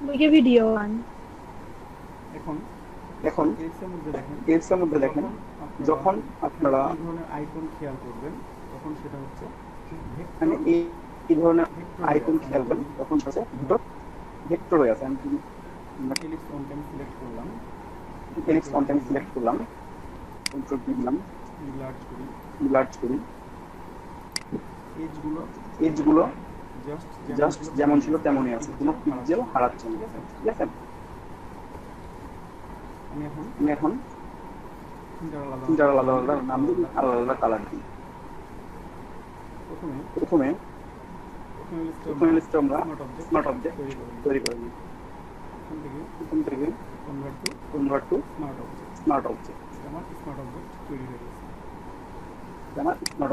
ওইকে ভিডিও ওয়ান। এখন এর মধ্যে দেখেন যখন আপনারা এই ধরনের আইকন খেয়াল করবেন তখন সেটা হচ্ছে মানে এই ধরনের আইকন খেয়াল করেন তখন হচ্ছে ভেক্টর হয়ে আছে। আমি এলিপস অন টাইম সিলেক্ট করলাম, এলিপস অন টাইম সিলেক্ট করলাম, কন্ট্রোল দিলাম, লার্জ করি, এজগুলো জাস্ট যেমন ছিল তেমনই আছে, কোনো পিক্সেল হারাচ্ছে না। ঠিক আছে, আমি এখন তিনটা আলাদা আলাদা নাম দিই, আলাদা আলাদা কালার দিই। প্রথমে লিস্টে আমরা স্মার্ট অবজেক্ট তৈরি করে নিই। এখান থেকে কনভার্ট টু স্মার্ট অবজেক্ট। আমার স্মার্ট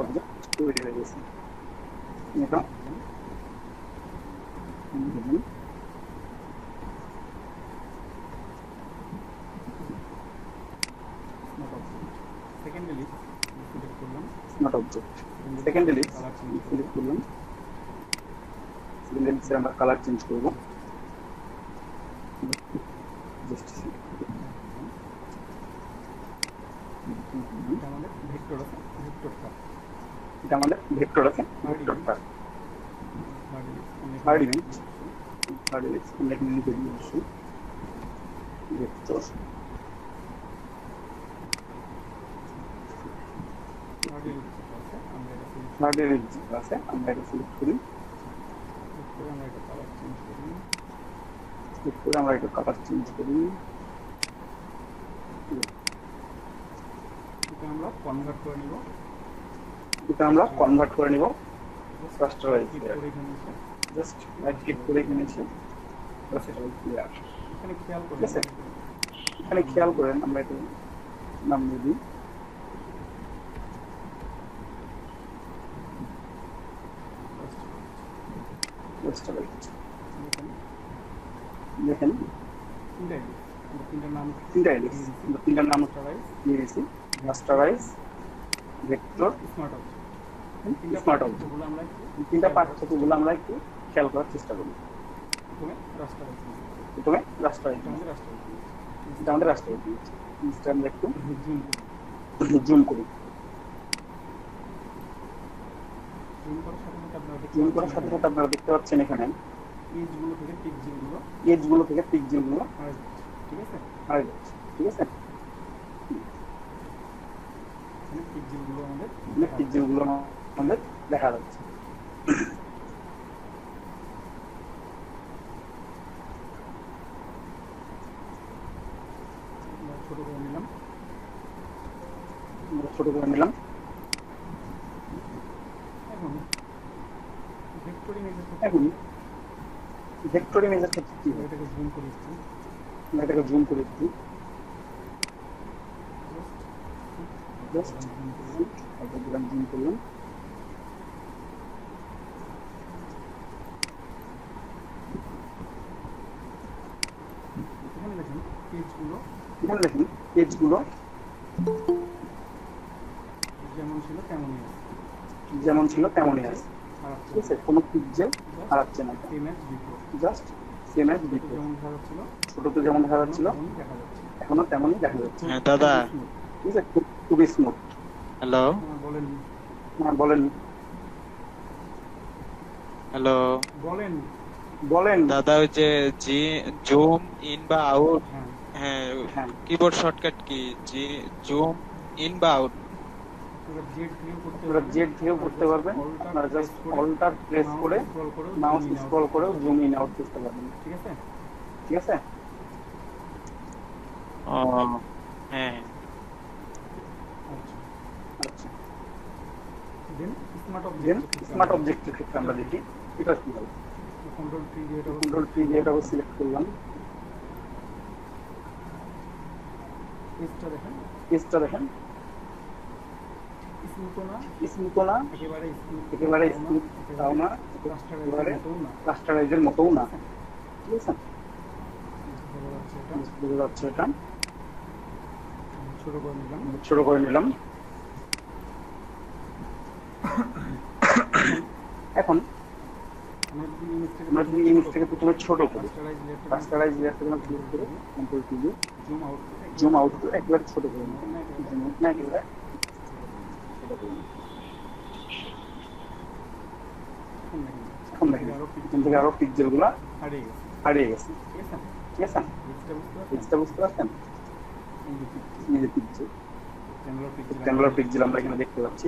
অবজেক্ট তৈরি হয়ে গেছে। এটা smart object, second ellipse select করলাম, সেকেন্ড এলিপসে আমরা কালার চেঞ্জ করব। এটা আমাদের ভেক্টর আছে, ভেক্টরটা থার্ড ইমেজ, আমরা এখানে লিখে দিয়ে আসি ভেক্টর। থার্ড এলিপস আছে, আমরা এটা সিলেক্ট করি, আমরা এটা কালার চেঞ্জ করি। এটা আমরা কনভার্ট করে নিব rasterise layer. Just right click করে এখানে এসে রাস্টারাইজ লেয়ার। এখানে খেয়াল করেন আমরা এটা নাম দিয়ে দিই রাস্টারাইজ। দেখেন তিনটা এলিপস, তিনটার নাম দিয়ে দিয়েছি, রাস্টারাইজ, ভেক্টর, স্মার্ট অবজেক্ট। তিনটা পার্থক্যগুলো আমরা একটু খেয়াল করার চেষ্টা করি। প্রথমে রাস্টারাইজ, এটা আমাদের রাস্টারাইজ। আমরা একটু জুম করি, জুম করার সাথে সাথে আপনারা দেখতে পাচ্ছেন এখানে এজগুলো থেকে পিক্সেলগুলো হারিয়ে যাচ্ছে। ঠিক আছে, পিক্সেলগুলো আমাদের দেখা যাচ্ছে। ছোট করে নিলাম, এখন ভেক্টর ইমেজের ক্ষেত্রে কি হয়, এটাকে জুম করে দিচ্ছি, জুম করলাম, এখানে দেখেন পেজগুলো যেমন ছিল তেমনই আছে। ঠিক আছে, কোনো পিক্সেল হারাচ্ছে না, জাস্ট সেম অ্যাজ বিফোর। ছোটতে যেমন দেখা যাচ্ছিল এখনো তেমনই দেখা যাচ্ছে। হ্যাঁ দাদা, ঠিক আছে, খুবই স্মুথ। হ্যালো বলেন হ্যালো বলেন দাদা, ওই যে জুম ইন বা আউট, হ্যাঁ keyboard shortcut key zoom in বা আউট? আপনারা জেড দিয়েও করতে পারবেন, আপনারা জাস্ট অল্টার প্রেস করে মাউস স্ক্রল করে জুম ইন আউট করতে পারবেন। ঠিক আছে, ঠিক আছে? ও হ্যাঁ আচ্ছা আচ্ছা, দেন স্মার্ট দেন অবজেক্ট স্মার্ট অবজেক্টের ক্ষেত্রে আমরা দেখি এটা কি হবে। কন্ট্রোল ট্রি দিয়ে এটা কন্ট্রোল ট্রি দিয়ে এটা সিলেক্ট করলাম, পেজটা দেখেন পেজটা দেখেন স্মুথ না স্মুথও না, একেবারে স্মুথ একেবারে স্মুথ তাও না, একেবারে রাস্টারাইজের মতোও না, ঠিক আছে? বোঝা যাচ্ছে এটা, ছোট করে নিলাম। ছোট করে নিলাম। এখন আমরা যদি ইমেজটাকে প্রথমে ছোট করি, রাস্টারাইজ লেয়ারটা ক্লিক করে কন্ট্রোল টি দিয়ে জুম আউট করে একবারে ছোট করে নিলাম, না একেবারে ছোট করে নিলাম। এখন দেখেন এখান থেকে আরো পিক্সেল গুলা হারিয়ে গেছে, ঠিক আছে? পিক্সেলটা বুঝতে পারছেন? এই যে পিক্সেল, ট্যাঙ্গুলার পিক্সেল আমরা এখানে দেখতে পাচ্ছি।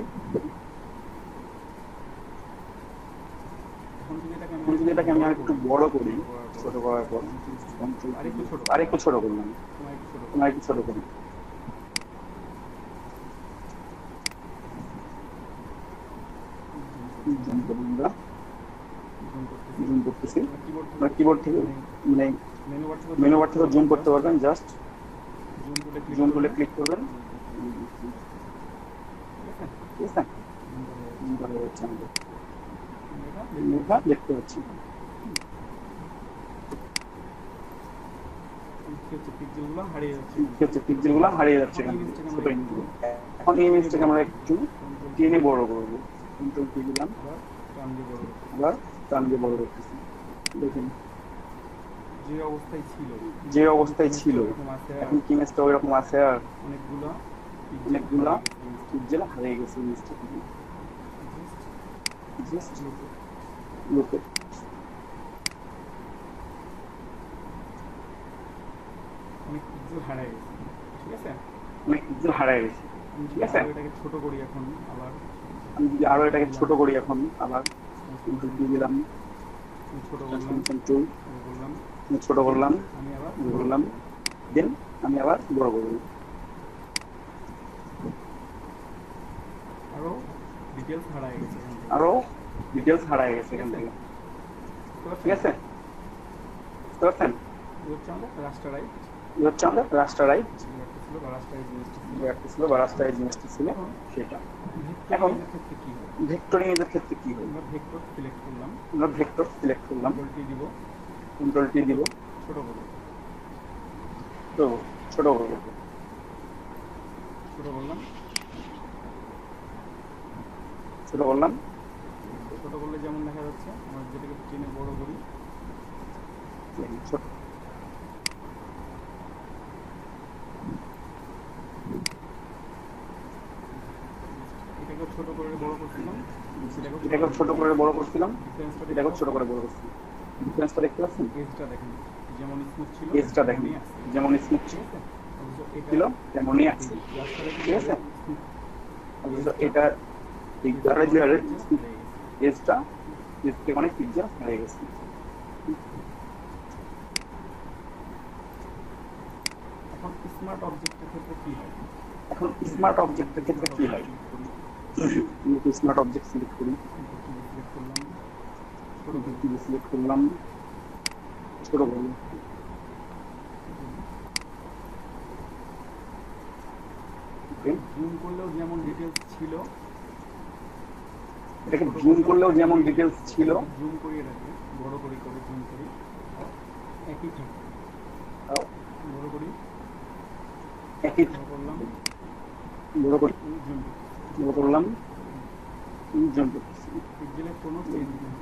এখন যদি এটাকে আমি একটু বড় করি, ছোট করার পর আরেকটু ছোট করলাম, আরেকটু ছোট করি, জুম করতেছি। কিবোর্ড থেকে মানে মেনু বার থেকে জুম করতে পারবেন, জাস্ট জুম টুলে ক্লিক করবেন, ঠিক আছে? জুম করা যাচ্ছে আমাদের, লেখা দেখতে পাচ্ছি। পিক্সেল গুলো হারিয়ে যাচ্ছে। এখন এই ইমেজটাকে আমরা একটু টেনে বড় করবো, কন্ট্রোল টি দিলাম, আবার টান দিয়ে বড় করতেছি। দেখুন যে অবস্থায় ছিল এখন কি ইমেজটা ওইরকম আছে, আর অনেকগুলা পিক্সেল হারিয়ে গেছে ইমেজটা থেকে। জাস্ট লুক এট, অনেক পিক্সেল হারিয়ে গেছে, ঠিক আছে? অনেক পিক্সেল হারিয়ে গেছে, ঠিক আছে? এটাকে ছোট করি এখন আবার, আমি যদি আরো এটাকে ছোট করি এখন আবার কন্ট্রোল দিয়ে দিলাম, ছোট করলাম, কন্ট্রোল বললাম ছোট করলাম, আমি আবার বললাম, দেন আমি আবার বড় করব, আরো ডিটেইলস হারিয়ে গেছে এখান থেকে। আরো ডিটেইলস হারিয়ে গেছে এখান থেকে, ঠিক আছে? বুঝতে পারছেন? এই হচ্ছে আমাদের রাস্টারাইজ, এই হচ্ছে আমাদের রাস্টারাইজ ছিল বা রাস্টারাইজ ছিল বা রাস্টারাইজ জিনিসটা ছিল সেটা। এখন ক্ষেত্রে কি হবে? ভেক্টর ইমেজের ক্ষেত্রে কি হবে? আমরা ভেক্টর সিলেক্ট করলাম, আমরা ভেক্টর সিলেক্ট করলাম, কন্ট্রোল টি দিব, কন্ট্রোল টি দিব, ছোট করব, তো ছোট করব, ছোট করলাম, ছোট করলাম, ছোট করলে যেমন দেখা যাচ্ছে আমরা যেটাকে টেনে বড় করি, ছোট এটাকে ছোট করে বড় করছিলাম, এটাকে ছোট করে বড় করছিলাম, ডিফারেন্সটা এটাকে ছোট করে বড় করছিলাম। ডিফারেন্সটা দেখতে পাচ্ছেন? এজটা দেখেন যেমন স্মুথ ছিল, এজটা দেখেন যেমন স্মুথ ছিল তেমনই আছে, ঠিক আছে? এটা এজটা অনেক পিক্সেল হারিয়ে গেছে। এখন স্মার্ট অবজেক্টের ক্ষেত্রে কি হয়? এখন স্মার্ট অবজেক্টের ক্ষেত্রে কি হয়? স্মার্ট অবজেক্ট সিলেক্ট করি, সিলেক্ট করলাম, ছোট করলাম, জুম করলেও যেমন ডিটেইলস ছিল, এটাকে জুম করলেও যেমন ডিটেইলস ছিল, জুম করি এটাকে বড় করি, করে জুম করি একই থাকে, বড় করি একই করলাম, বড় করি, জুম বড় করলাম, জুম করতেছি। পিক্সেলের কোনো চেঞ্জ নেই,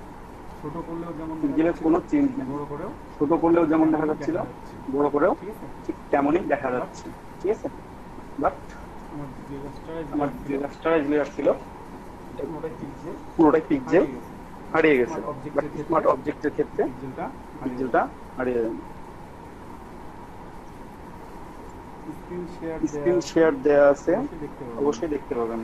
ছোট করলেও যেমন পিক্সেলের কোনো চেঞ্জ নেই, বড় করেও ছোট করলেও যেমন দেখা যাচ্ছিল বড় করেও ঠিক আছে? ঠিক তেমনই দেখা যাচ্ছে, ঠিক আছে? বাট আমার যে রাস্টারাইজ লেয়ার ছিল পুরোটাই পিক্সেল হারিয়ে গেছে। স্মার্ট অবজেক্টের ক্ষেত্রে পিক্সেলটা হারিয়ে যাবে। স্ক্রিন শেয়ার দেয়া আছে, অবশ্যই দেখতে পাবেন।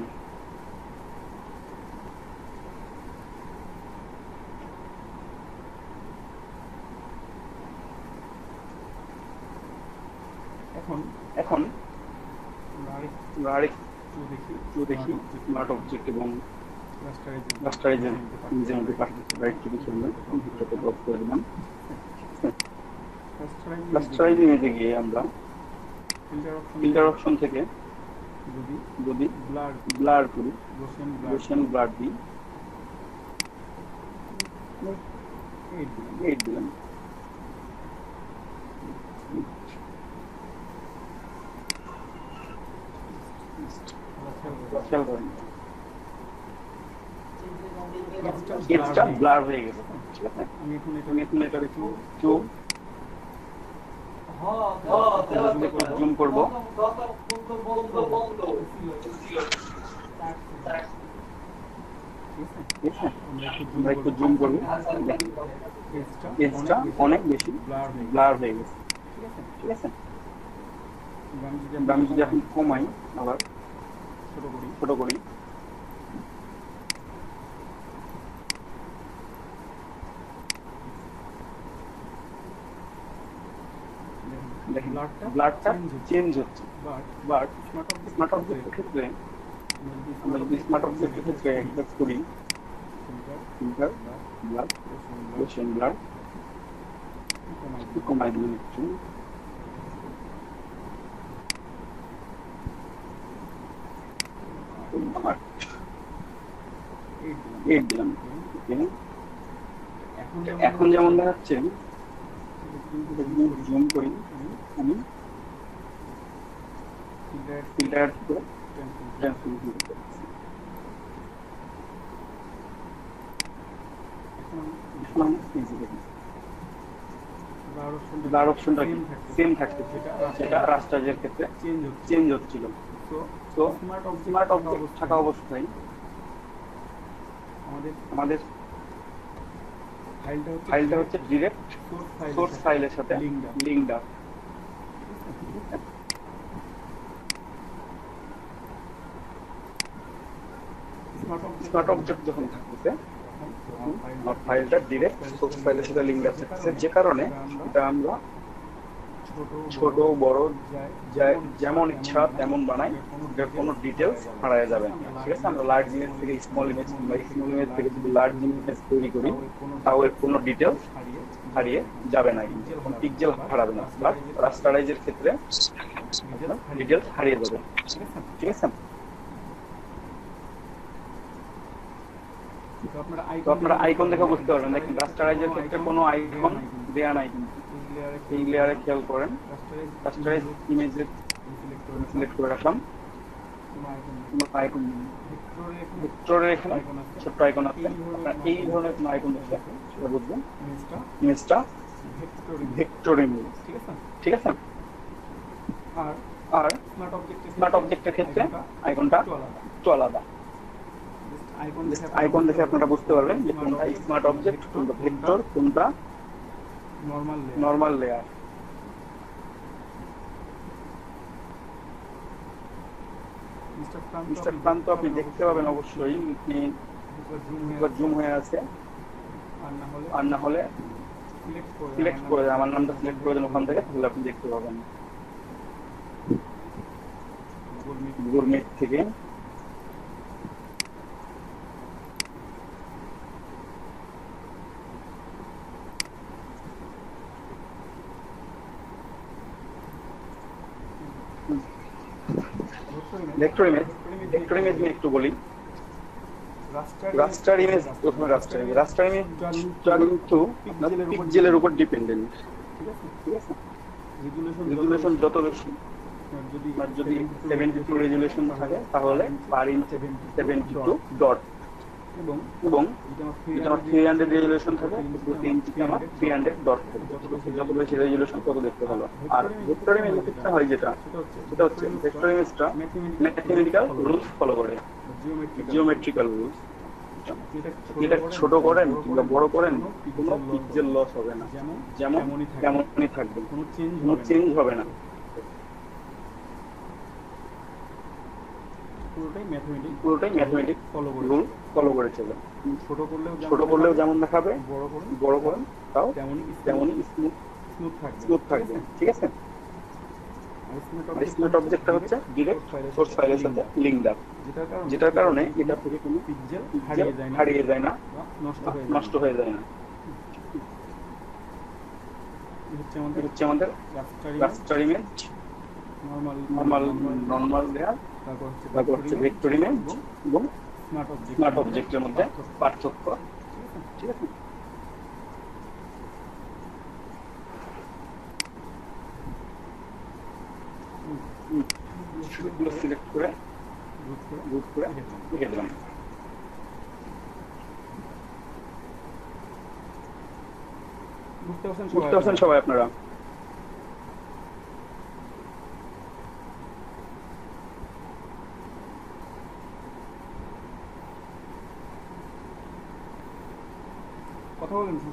এখন এখন আমরা আমরা আরেকটু দেখি স্মার্ট অবজেক্ট এবং রাস্টারাইজের নিজের মধ্যে পার্থক্য একটু দেখি আমরা ভিতরটা ড্রপ করে দিলাম। রাস্টারাইজ ইমেজে গিয়ে আমরা ফিল্টার অপশন থেকে যদি ব্লার করি, গসিয়ান ব্লার দিই, 8 দিলাম। খেয়াল করেন এজটা ব্লার হয়ে গেছে, ঠিক আছে? আমি এখন এটা একটু জুম করব। আমরা একটু জুম করবো, এজটা অনেক বেশি ব্লার হয়ে গেছে, ঠিক আছে? আমি যদি এখন কমাই, আবার ছোট করি, দেখেন ব্লাডটা চেঞ্জ হচ্ছে। বাট স্মার্ট অবজেক্টের ক্ষেত্রে আমরা যদি স্মার্ট অবজেক্টের ক্ষেত্রে অ্যাক্সেস করি, ফিল্টার ব্লাড, গসিয়ান ব্লাড, কমাই দিলাম একটু, এইট দিলাম। এখন যেমন দেখাচ্ছে, জুম করি, আমি ফিল্টার করে ট্রান্সফরমেশন করতে পারছি। ব্লার অপশনটা সেম থাকছে, সেটা রাস্টারাইজের ক্ষেত্রে চেঞ্জ হচ্ছিল। তো স্মার্ট অবজেক্ট থাকা অবস্থায় আমাদের ফাইলটা হচ্ছে ডিরেক্ট সোর্স ফাইলের সাথে লিঙ্কড আপ। স্মার্ট অবজেক্ট যখন থাকতেছে, ফাইলটা ডিরেক্ট সোর্স ফাইলের সাথে লিঙ্কড আপ থাকতেছে, যে কারণে এটা আমরা ছোট বড় যেমন ইচ্ছা তেমন বানাই, এর কোনো ডিটেলস হারায় যাবে না, ঠিক আছে? আমরা লার্জ ইমেজ থেকে স্মল ইমেজ বা স্মল ইমেজ থেকে যদি লার্জ ইমেজ তৈরি করি, তাও এর কোনো ডিটেলস হারিয়ে যাবে না, কোনো পিক্সেল হারাবে না। বাট রাস্টারাইজের ক্ষেত্রে ডিটেলস হারিয়ে যাবে, ঠিক আছে? তো আপনারা আইকন দেখে বুঝতে পারবেন। দেখেন রাস্টারাইজের ক্ষেত্রে কোনো আইকন দেয়া নাই, কিন্তু এই লেয়ারে খেয়াল করেন, রাস্টারাইজ ইমেজে সিলেক্ট করে রাখলাম, আইকন ভেক্টরের এখানে ছোট্ট আইকন আছে। আপনারা এই ধরনের কোনো আইকন দেখলে সেটা বুঝবেন ইমেজটা ভেক্টর ইমেজ, ঠিক আছে? আর স্মার্ট অবজেক্টের ক্ষেত্রে আইকনটা একটু আলাদা। আইকন দেখে আপনারা বুঝতে পারবেন যে কোনটা স্মার্ট অবজেক্ট, কোনটা ভেক্টর, কোনটা নরমাল লেয়ার। মিস্টার প্রান্ত আপনি দেখতে পাবেন অবশ্যই, জুম হয়ে আছে, আর না হলে সিলেক্ট করে দেন, আমার নামটা সিলেক্ট করে দেন ওখান থেকে, তাহলে আপনি দেখতে পাবেন। গুগল মিট থেকে ভেক্টর ইমেজ নিয়ে একটু বলি। রাস্টার ইমেজ, প্রথমে রাস্টার ইমেজটা কিন্তু আপনার পিক্সেলের উপর ডিপেন্ডেন্ট, ঠিক আছে? রেজুলেশন যত বেশি, যদি 72 রেজুলেশন থাকে, তাহলে পার ইঞ্চ 72 ডট, এবং যদি আমার 300 রেজুলেশন থাকে, প্রতি ইঞ্চিতে আমার 300 ডট থাকবে। যত বেশি রেজুলেশন তত দেখতে ভালো। আর ভেক্টর ইমেজ যেটা হয়, সেটা হচ্ছে ভেক্টর ইমেজটা ম্যাথমেটিক্যাল রুলস ফলো করে, জিওমেট্রিক্যাল রুলস। এটা ছোট করেন কিংবা বড় করেন, কোনো পিক্সেল লস হবে না, যেমন তেমনই থাকবে, কোনো চেঞ্জ হবে না। পুরোটাই ম্যাথমেটিক রুল ফলো করে চলে। ছোট করলেও যেমন দেখাবে, বড় করেন তাও তেমনই স্মুথ থাকবে, ঠিক আছে? স্মার্ট অবজেক্টটা হচ্ছে ডিরেক্ট সোর্স ফাইলের সাথে লিঙ্ক দেওয়া, যেটার কারণে এটা থেকে কোনো পিক্সেল পিক্সেল হারিয়ে যায় না, বা নষ্ট হয়ে যায় না। এই হচ্ছে আমাদের রাস্টার ইমেজ, নর্মাল লেয়ার, তারপর হচ্ছে ভেক্টর ইমেজ এবং স্মার্ট অবজেক্টের মধ্যে পার্থক্য। ঠিক আছে, এগুলো সিলেক্ট করে রুট করে লিখে দিলাম। বুঝতে বুঝতে পারছেন সবাই আপনারা?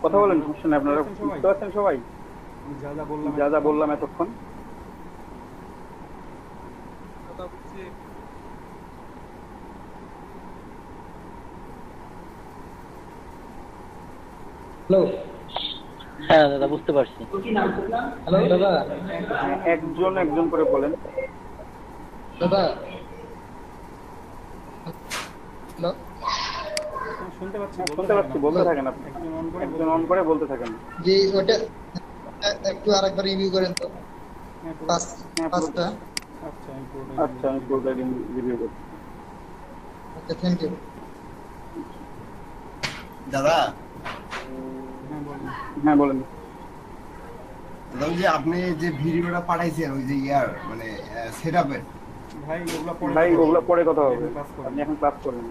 কথা বলেন, সমস্যা নেই। আপনারা বুঝতে পারছেন সবাই যা যা বললাম এতক্ষণ? হ্যালো, হ্যাঁ দাদা বুঝতে পারছি। হ্যালো দাদা, একজন একজন করে বলেন। দাদা হ্যালো, শুনতে পাচ্ছি, বলতে থাকেন আপনি, একজন অন করে বলতে থাকেন। যে ওটা একটু আরেকবার রিভিউ করেন তো, পাঁচটা। আচ্ছা, আমি পুরোটা রিভিউ করছি। ওকে, থ্যাংক ইউ দাদা। হ্যাঁ বলেন। দাদা, ওই যে আপনি যে ভিডিওটা পাঠাইছেন, ওই যে ইয়ার মানে সেটআপের, ভাই ওগুলো পরে কথা হবে, আপনি এখন ক্লাস করেন।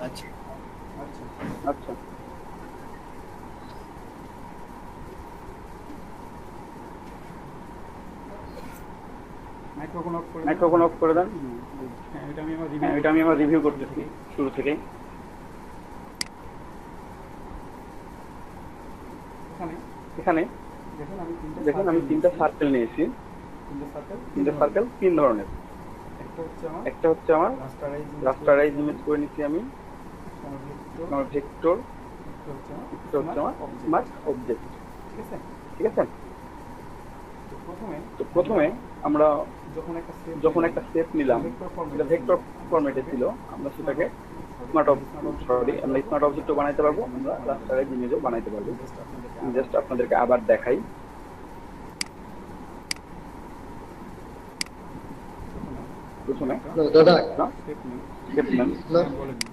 আচ্ছা আচ্ছা, মাইক্রোফোন অফ করে দেন। এটা আমি আমার রিভিউ করতেছি শুরু থেকেই। এখানে দেখুন আমি তিনটা সার্কেল নিয়েছি। তিনটা সার্কেল তিন ধরনের। একটা হচ্ছে আমার রাস্টারাইজ ইমেজ করে নিচ্ছি আমি, আমার ভেক্টর, একটা হচ্ছে আমার স্মার্ট অবজেক্ট। ঠিক আছে, তো প্রথমে আমরা যখন একটা সেট নিলাম, এটা ভেক্টর ফরম্যাটে ছিল, আমরা সেটাকে স্মার্ট অবজেক্টও বানাইতে পারবো, আমরা রাস্টারাইজ ইমেজও বানাইতে পারবো। জাস্ট আপনাদেরকে আবার দেখাই। প্রথমে দাদা।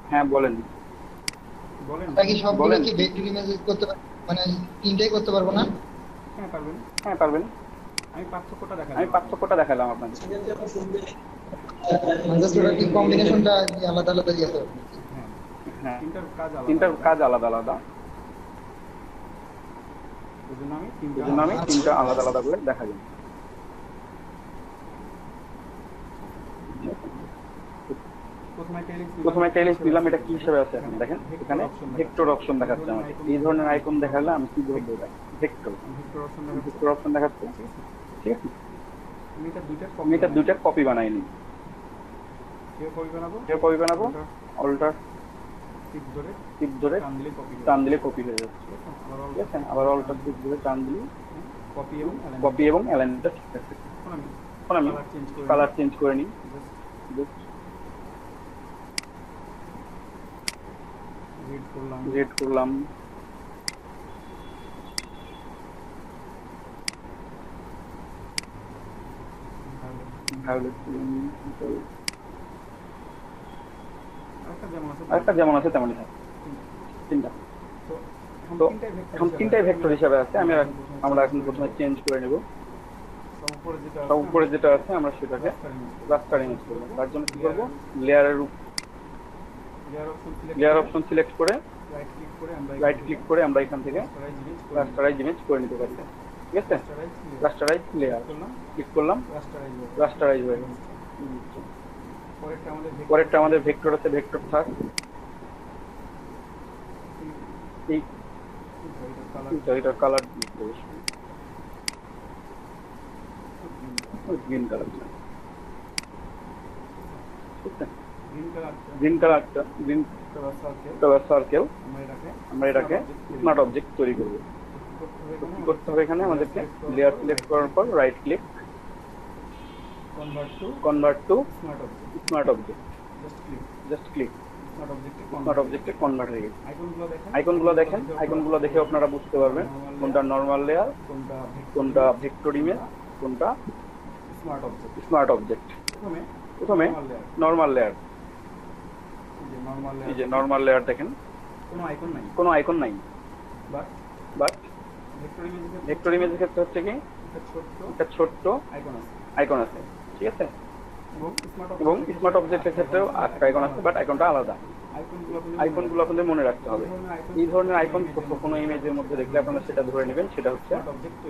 হ্যাঁ বলেন। আমরা কি সবগুলো কি ভেক্টর ইমেজ করতে পারবো, মানে তিনটাই করতে পারবো না? হ্যাঁ পারবেন। আমি পার্থক্যটা দেখালাম আপনাদের। জাস্ট ওটা কি কম্বিনেশনটা আলাদা আলাদা দিয়েছে? হ্যাঁ, তিনটার কাজ আলাদা আলাদা, এজন্য আমি তিনটা আলাদা আলাদা করে দেখা যায়। প্রথমে একটা এলিস নিলাম, এটা কি হিসেবে আছে এখন দেখেন, এখানে ভেক্টর অপশন দেখাচ্ছে আমাকে। এই ধরনের আইকন দেখালে আমি কি বলবো, ভেক্টর অপশন দেখাচ্ছে। ঠিক আছে, আমি এটা দুইটা কপি বানাই নি। কপি বানাবো, অল্টার টিপ ধরে টান দিলে কপি হয়ে যাচ্ছে। ঠিক আছে, আবার অল্টার টিপ ধরে টান দিলে কপি এবং অ্যালাইনটা ঠিক আছে। এখন আমি কালার চেঞ্জ করে নিই। রেড করলাম, ভায়োলেট করলাম, আরেকটা যেমন আছে তেমনই থাকে, তিনটা। তো এখন তিনটাই ভেক্টর হিসাবে আছে। আমরা এখন প্রথমে চেঞ্জ করে নেব। সব উপরে যেটা আছে আমরা সেটাকে রাস্টার ইমেজ করবো। তার জন্য কি করবো, লেয়ার অপশন সিলেক্ট করে রাইট ক্লিক করে আমরা এখান থেকে রাস্টারাইজ ইমেজ করে নিতে পারি। ঠিক আছে, রাস্টারাইজ লেয়ার ক্লিক করলাম, রাস্টারাইজ হয়ে গেল। পরেরটা আমাদের ভেক্টর আছে, ভেক্টর থাক। এটার colour green colour, green colour circle. আমরা এটাকে স্মার্ট অবজেক্ট তৈরি করবো। করতে হবে এখানে আমাদেরকে লেয়ার সিলেক্ট করার পর right click convert to smart object, smart object, just click, just click, smart অবজেক্টে স্মার্ট অবজেক্টে কনভার্ট হয়ে গেছে। আইকনগুলো দেখেন, আইকনগুলো দেখে আপনারা বুঝতে পারবেন কোনটা নরমাল লেয়ার, কোনটা ভেক্টর ইমেজ, কোনটা স্মার্ট অবজেক্ট। Smart object. প্রথমে নরমাল লেয়ার, এই যে নরমাল লেয়ার দেখেন, কোনো আইকন নাই, বাট ভেক্টর ইমেজের ক্ষেত্রে হচ্ছে কি একটা ছোট্ট আইকন আছে, ঠিক আছে। এবং স্মার্ট অবজেক্টের ক্ষেত্রেও একটা আইকন আছে, বাট আইকনটা আলাদা। আইকনগুলো আপনাদের মনে রাখতে হবে। এই ধরনের আইকন কোনো ইমেজের মধ্যে দেখলে আপনারা সেটা ধরে নেবেন, সেটা হচ্ছে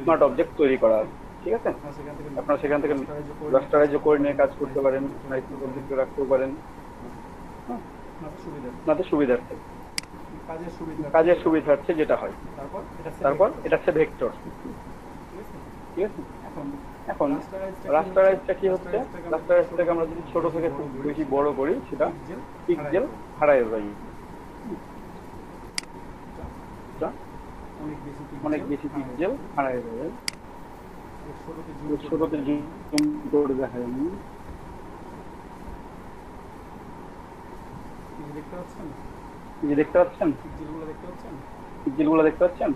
স্মার্ট অবজেক্ট তৈরি করা আছে, ঠিক আছে। আপনারা সেখান থেকে রাস্টারাইজ করে নিয়ে কাজ করতে পারেন, স্মার্ট অবজেক্ট রাখতেও পারেন, আপনাদের সুবিধার্থে, কাজের সুবিধার্থে যেটা হয়। তারপর এটা হচ্ছে ভেক্টর, ঠিক আছে। এখন রাস্টারাইজটা কি হচ্ছে, রাস্টারাইজটাকে আমরা যদি ছোট থেকে খুব বেশি বড় করি, সেটা পিক্সেল হারায় যায়, অনেক বেশি পিক্সেল হারায় যায়। ছোটতে জুম করে দেখা যায়, এই যে দেখতে পাচ্ছেন, পিক্সেলগুলো দেখতে পাচ্ছেন।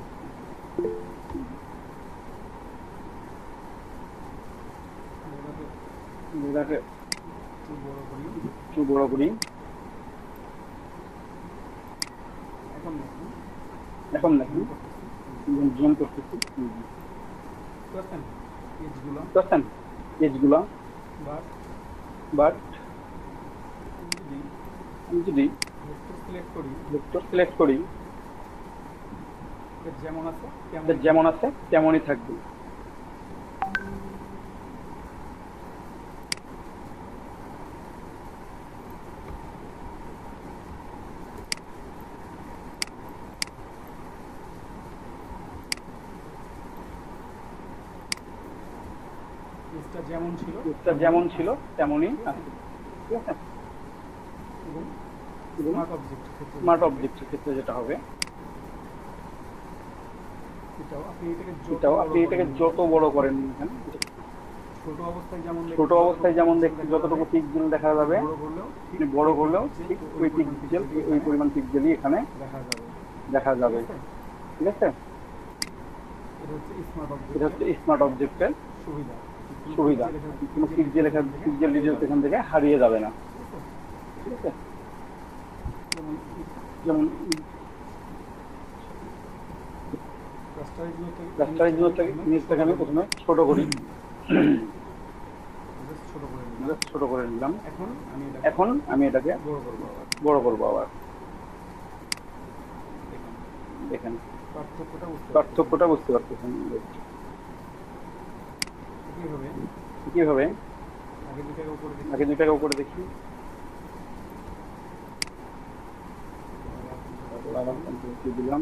এটাকে একটু বড় করি, এখন দেখুন জুম করতেছি, বুঝতে এজগুলা। বাট আমি যদি ভেক্টর সিলেক্ট করি, যেমন আছে তেমনই থাকবে। যেমন ছিল তেমনই আছে, ঠিক আছে। স্মার্ট অবজেক্টের ক্ষেত্রে যেটা হবে, এটাও আপনি এটাকে যত বড় করেন, ছোট অবস্থায় যেমন দেখতে যতটুকু পিক্সেল দেখা যাবে, বড় করলেও ঠিক ওই পিক্সেল, ওই পরিমাণ পিক্সেলই এখানে দেখা যাবে, ঠিক আছে। এটা হচ্ছে স্মার্ট অবজেক্টের সুবিধা, কোনো পিক্সেল ডিটেইলস এখান থেকে হারিয়ে যাবে না, ঠিক আছে। যেমন রাস্টারাইজটাকে আমি প্রথমে ছোট করি, ছোট করে নিলাম। এখন আমি এটাকে বড় করবো আবার, দেখেন পার্থক্যটা বুঝতে পারতেছেন। কিভাবে আগে দুইটাকে উপরে দেখি, দিলাম,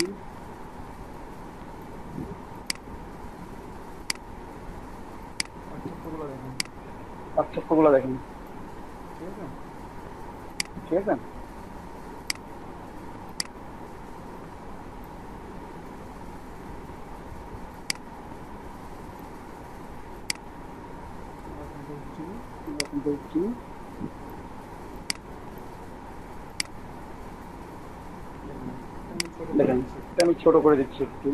পার্থক্যগুলো দেখেন, ঠিক আছে। দেখেন আমি ছোট করে দিচ্ছি একটু,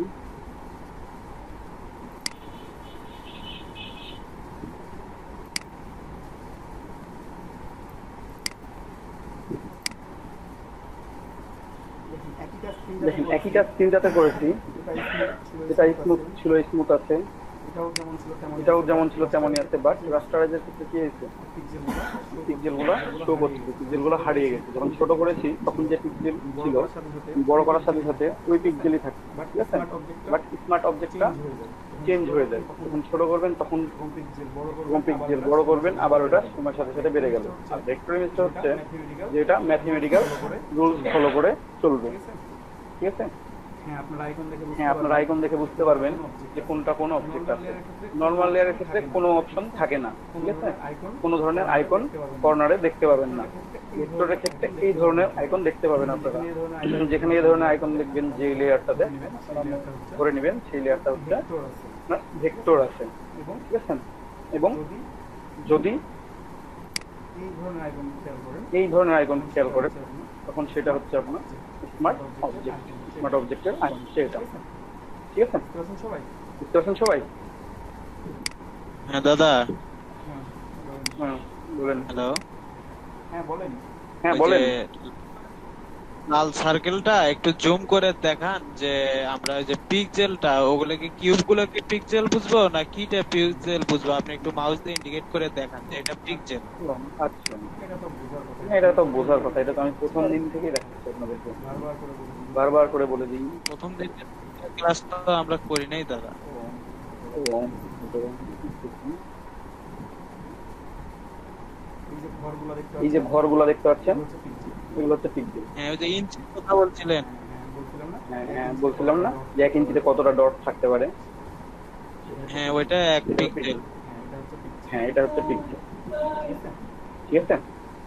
দেখেন একই কাজ তিনটাতে করেছি, যেটা স্মুথ ছিল স্মুথ আছে, এটাও যেমন ছিল তেমনই আছে। বাট রাস্টারাইজের ক্ষেত্রে কি হয়েছে, পিক্সেলগুলো শো করছে, পিক্সেলগুলো হারিয়ে গেছে। যখন ছোট করেছি তখন যে পিক্সেল ছিল বড় করার সাথে সাথে ওই পিক্সেলই থাকে, ঠিক আছে। বাট স্মার্ট অবজেক্টটা চেঞ্জ হয়ে যায়, যখন ছোট করবেন তখন পিক্সেল বড় করবেন, আবার ওটা সময়ের সাথে সাথে বেড়ে গেল। আর ভেক্টর ইমেজটা হচ্ছে যে এটা ম্যাথমেটিক্যাল রুলস ফলো করে চলবে, ঠিক আছে। হ্যাঁ, আপনারা আইকন দেখে বুঝতে পারবেন যে কোনটা কোন অবজেক্ট আছে। নরমাল লেয়ারের ক্ষেত্রে কোনো অপশন থাকে না, ঠিক আছে। কোনো ধরনের আইকন কর্নারে দেখতে পাবেন না। ভেক্টরের ক্ষেত্রে এই ধরনের আইকন দেখতে পাবেন আপনারা। যেখানে এই ধরনের আইকন দেখবেন, যে লেয়ারটাতে করে নেবেন সেই লেয়ারটা হচ্ছে ভেক্টর আছে, ঠিক আছে। এবং যদি এই ধরনের আইকন খেয়াল করেন, এই ধরনের আইকন খেয়াল করেন, তখন সেটা হচ্ছে আপনার স্মার্ট অবজেক্ট। স্মার্ট অবজেক্টের আইকন সেটা, ঠিক আছে? বুঝতে পারছেন সবাই? বুঝতে পারছেন সবাই? হ্যাঁ দাদা, হ্যাঁ বলেন। হ্যাঁ বলেন। হ্যালো। হ্যাঁ বলেন। হ্যাঁ বলেন। লাল সার্কেলটা একটু জুম করে দেখান, যে আমরা ওই যে পিক্সেলটা, ওগুলোকে কিউব গুলোকে পিক্সেল বুঝবো না কিটা পিক্সেল বুঝবো? আপনি একটু মাউস দিয়ে ইন্ডিকেট করে দেখান যে এটা পিক্সেল। আচ্ছা, এটা তো বোঝার কথা, এটা তো বোঝার কথা, এটা তো আমি প্রথম দিন থেকেই দেখাচ্ছি আপনাদেরকে, বারবার করে বলে দিন। বারবার করে বলে দিই। প্রথম দিন ক্লাস তো আমরা করি নাই দাদা। এই যে ঘরগুলো দেখতে এই যে ঘরগুলো দেখতে পাচ্ছেন, এগুলো হচ্ছে pixel। এগুলো হচ্ছে পিক্সেল। হ্যাঁ, ওই যে ইঞ্চির কথা বলছিলেন। হ্যাঁ বলছিলাম না? হ্যাঁ হ্যাঁ বলছিলাম না যে 1 ইঞ্চিতে কতটা ডট থাকতে পারে? হ্যাঁ, ওইটা 1 পিক্সেল। হ্যাঁ এটা হচ্ছে pixel। হ্যাঁ এটা হচ্ছে পিক্সেল, ঠিক আছে?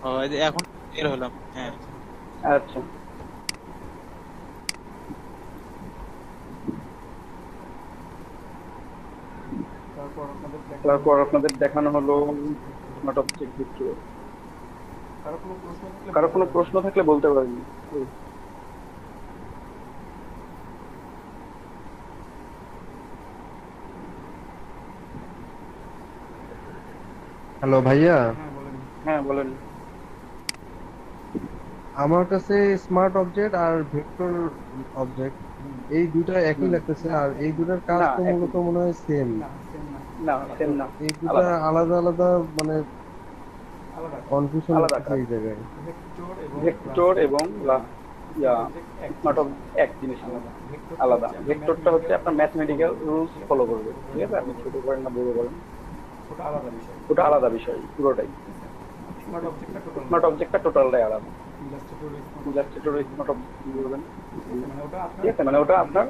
ও, এই যে এখন বের হলাম। হ্যাঁ, আচ্ছা, তারপর আপনাদের দেখানো হলো স্মার্ট অবজেক্ট ভিত্তিক। কারো কোনো প্রশ্ন থাকলে বলতে পারেন। হ্যালো ভাইয়া, হ্যাঁ বলেন। আমার কাছে স্মার্ট অবজেক্ট আর ভেক্টর অবজেক্ট এই দুটা একই লাগতেছে, আর এই দুটার কাজ না, তো একই। মূলত মনে হয় সেম। না সেম না, এই দুটা আলাদা আলাদা, মানে কনফিউশন আলাদা হচ্ছে এই জায়গায়। ভেক্টর এবং স্মার্ট অবজেক্ট এক জিনিস আলাদা। আলাদা ভেক্টরটা হচ্ছে আপনার ম্যাথমেটিক্যাল রুলস ফলো করবে, ঠিক আছে? আপনি ছোট করেন না বড় করেন, ওটা আলাদা বিষয় পুরোটাই। স্মার্ট অবজেক্টটা টোটালটাই আলাদা। ইলাস্ট্রেটর স্মার্ট অবজেক্ট বলবেন, ঠিক আছে? মানে ওটা আপনার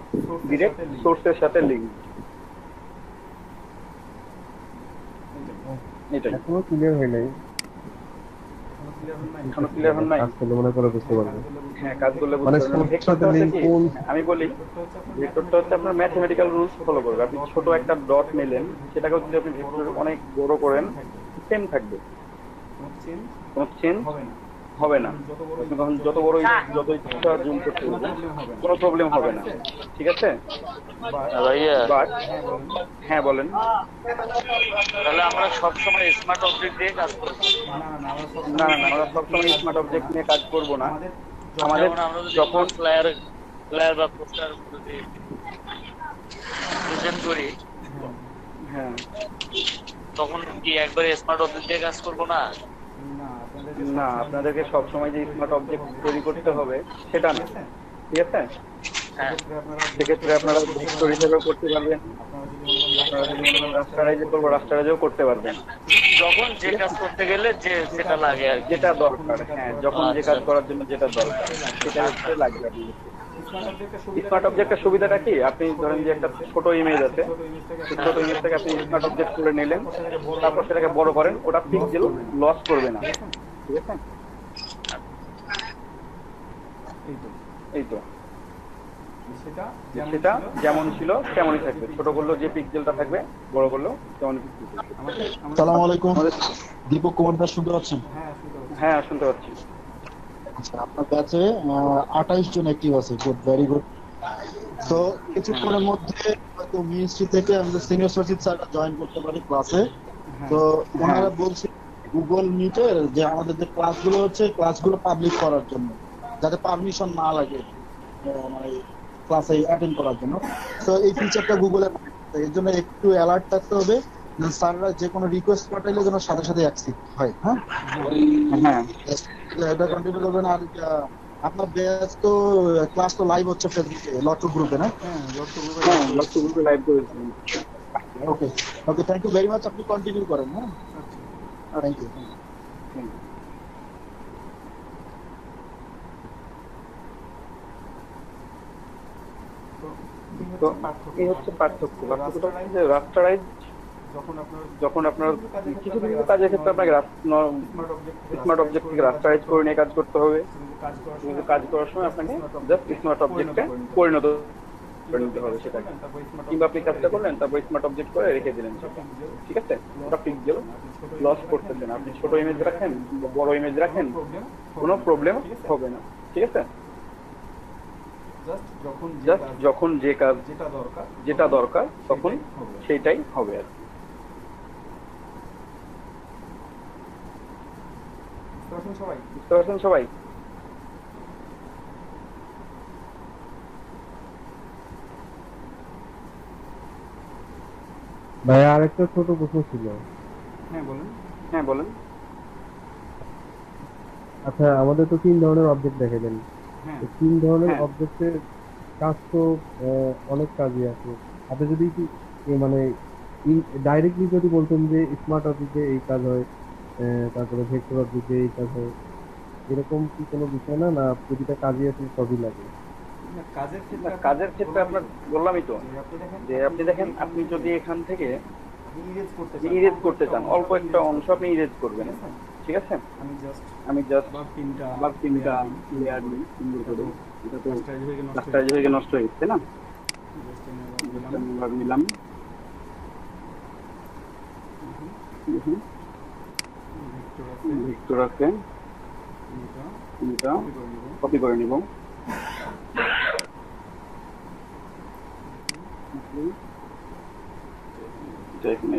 ডিরেক্ট সোর্সের সাথে লিঙ্ক। এটাই এখনো ক্লিয়ার হয় নাই, এখনো ক্লিয়ার হন নাই? কাজ করলে মনে করে বুঝতে পারবো। হ্যাঁ, কাজ করলে মানে বুঝতে পারবেন। সোর্সের সাথে লিঙ্ক কোন? আমি বলি, ভেক্টরটা হচ্ছে আপনার ম্যাথমেটিক্যাল রুলস ফলো করবে। আপনি ছোট একটা ডট নিলেন, সেটাকে যদি আপনি ভেক্টর অনেক বড় করেন, সেম থাকবে, কোনো চেঞ্জ হবে না। আপনি তখন যত বড় যত ইচ্ছা জুম করতে পারবেন, কোনো প্রবলেম হবে না, ঠিক আছে? ভাইয়া, বাট হ্যাঁ বলেন। তাহলে আমরা সবসময় স্মার্ট অবজেক্ট দিয়ে কাজ করবো? না না না, আমরা সবসময় স্মার্ট অবজেক্ট নিয়ে কাজ করব না। আমাদের যেমন আমরা যদি যখন ফ্লায়ার বা পোস্টার যদি প্রেজেন্ট করি, হ্যাঁ তখন কি একবারে স্মার্ট অবজেক্ট দিয়ে কাজ করবো না? না, আপনাদেরকে সবসময় যে স্মার্ট অবজেক্ট তৈরি করতে হবে সেটা না, ঠিক আছে? হ্যাঁ, সেক্ষেত্রে আপনারা ভেক্টর হিসেবেও করতে পারবেন, আপনারা যদি মনে করেন রাস্টারাইজে করবো, রাস্টারাইজেও করতে পারবেন, যখন যে কাজ করতে গেলে যে যেটা লাগে আর কি। যেটা দরকার। হ্যাঁ, যখন যে কাজ করার জন্য যেটা দরকার সেটা হচ্ছে লাগবে। স্মার্ট অবজেক্টের সুবিধাটা কি? আপনি ধরেন যে একটা ছোট ইমেজ আছে, সেই ছোট ইমেজটাকে আপনি স্মার্ট অবজেক্ট করে নিলেন, তারপর সেটাকে বড় করেন, ওটা পিক্সেল লস করবে না, ঠিক আছে? এই তো সেটা যেমন ছিল তেমনই থাকবে, ছোট করলেও যে পিক্সেলটা থাকবে, বড় করলেও তেমনই পিক্সেল থাকবে। আসসালামু আলাইকুম, দীপক কুমার দাস শুনতে পাচ্ছেন? হ্যাঁ শুনতে পাচ্ছি। আচ্ছা, আপনার ব্যাচে 28 জন অ্যাক্টিভ আছে, গুড, ভেরি গুড। তো কিছুক্ষণের মধ্যে হয়তো মিনিস্ট্রি থেকে আমাদের সিনিয়র সচিব স্যাররা জয়েন করতে পারি ক্লাসে। তো ওনারা বলছে গুগল মিটের যে আমাদের যে ক্লাসগুলো হচ্ছে, ক্লাসগুলো পাবলিক করার জন্য, যাতে পারমিশন না লাগে মানে ক্লাসে অ্যাটেন্ড করার জন্য। তো এই ফিচারটা গুগলে, এর জন্য একটু অ্যালার্ট থাকতে হবে, স্যাররা যে কোনো রিকোয়েস্ট পাঠাইলে যেন সাথে সাথে অ্যাকসেপ্ট হয়। হ্যাঁ হ্যাঁ, এটা কন্টিনিউ করবেন। আর আপনার ব্যাচ তো ক্লাস তো লাইভ হচ্ছে ফেসবুকে, লটু গ্রুপে, না? হ্যাঁ লক্ষ্য গ্রুপে লাইভ করেছি। ওকে ওকে, থ্যাংক ইউ ভেরি মাচ। আপনি কন্টিনিউ করেন। হ্যাঁ, থ্যাংক ইউ। তো এই হচ্ছে পার্থক্য। পার্থক্যটা হচ্ছে যে রাস্টারাইজ যখন আপনার কিছু কিছু কাজের ক্ষেত্রে আপনাকে স্মার্ট অবজেক্ট থেকে রাস্টারাইজ করে নিয়ে কাজ করতে হবে, কিন্তু কাজ করার সময় আপনাকে জাস্ট স্মার্ট অবজেক্টে পরিণত করে নিতে হবে সেটাকে। কিংবা আপনি কাজটা করলেন, তারপর স্মার্ট অবজেক্ট করে রেখে দিলেন সেটা, ঠিক আছে? ওটা পিক্সেল লস করতেছেন। আপনি ছোট ইমেজ রাখেন, বড় ইমেজ রাখেন, কোনো প্রবলেম হবে না, ঠিক আছে? জাস্ট যখন যে কাজ যেটা দরকার তখন সেটাই হবে আর কি। বুঝতে পারছেন সবাই? ভাই আরেকটা ছোট প্রশ্ন ছিল। হ্যাঁ বলেন। আচ্ছা, আমাদের তো 3 ধরনের অবজেক্ট দেখাবেন। এই 3 ধরনের হ্যাঁ। অবজেক্টের কাজ তো অনেক কাজই আছে। আপনি যদি মানে ডাইরেক্টলি যদি বলতেন যে স্মার্ট অবজেক্টে এই কাজ হয়, তারপরে ভেক্টর অবজেক্টে এই কাজ হয়, এরকম কি কোনো বিষয় না? না প্রতিটা কাজই আছে সবই লাগে? কাজের ক্ষেত্রে আপনার বললামই তো যে আপনি দেখেন, আপনি যদি এখান থেকে ইরেজ করতে চান, অল্প একটা অংশ আপনি ইরেজ করবেন, ঠিক আছে? আমি জাস্ট আবার 3টা লেয়ার নিই সুন্দর করে। এটা তো রাস্তায় হয়ে নষ্ট হয়ে গেছে না? নিলাম, ভেক্টর আছে, এটা কপি করে নিব। এটা এখানে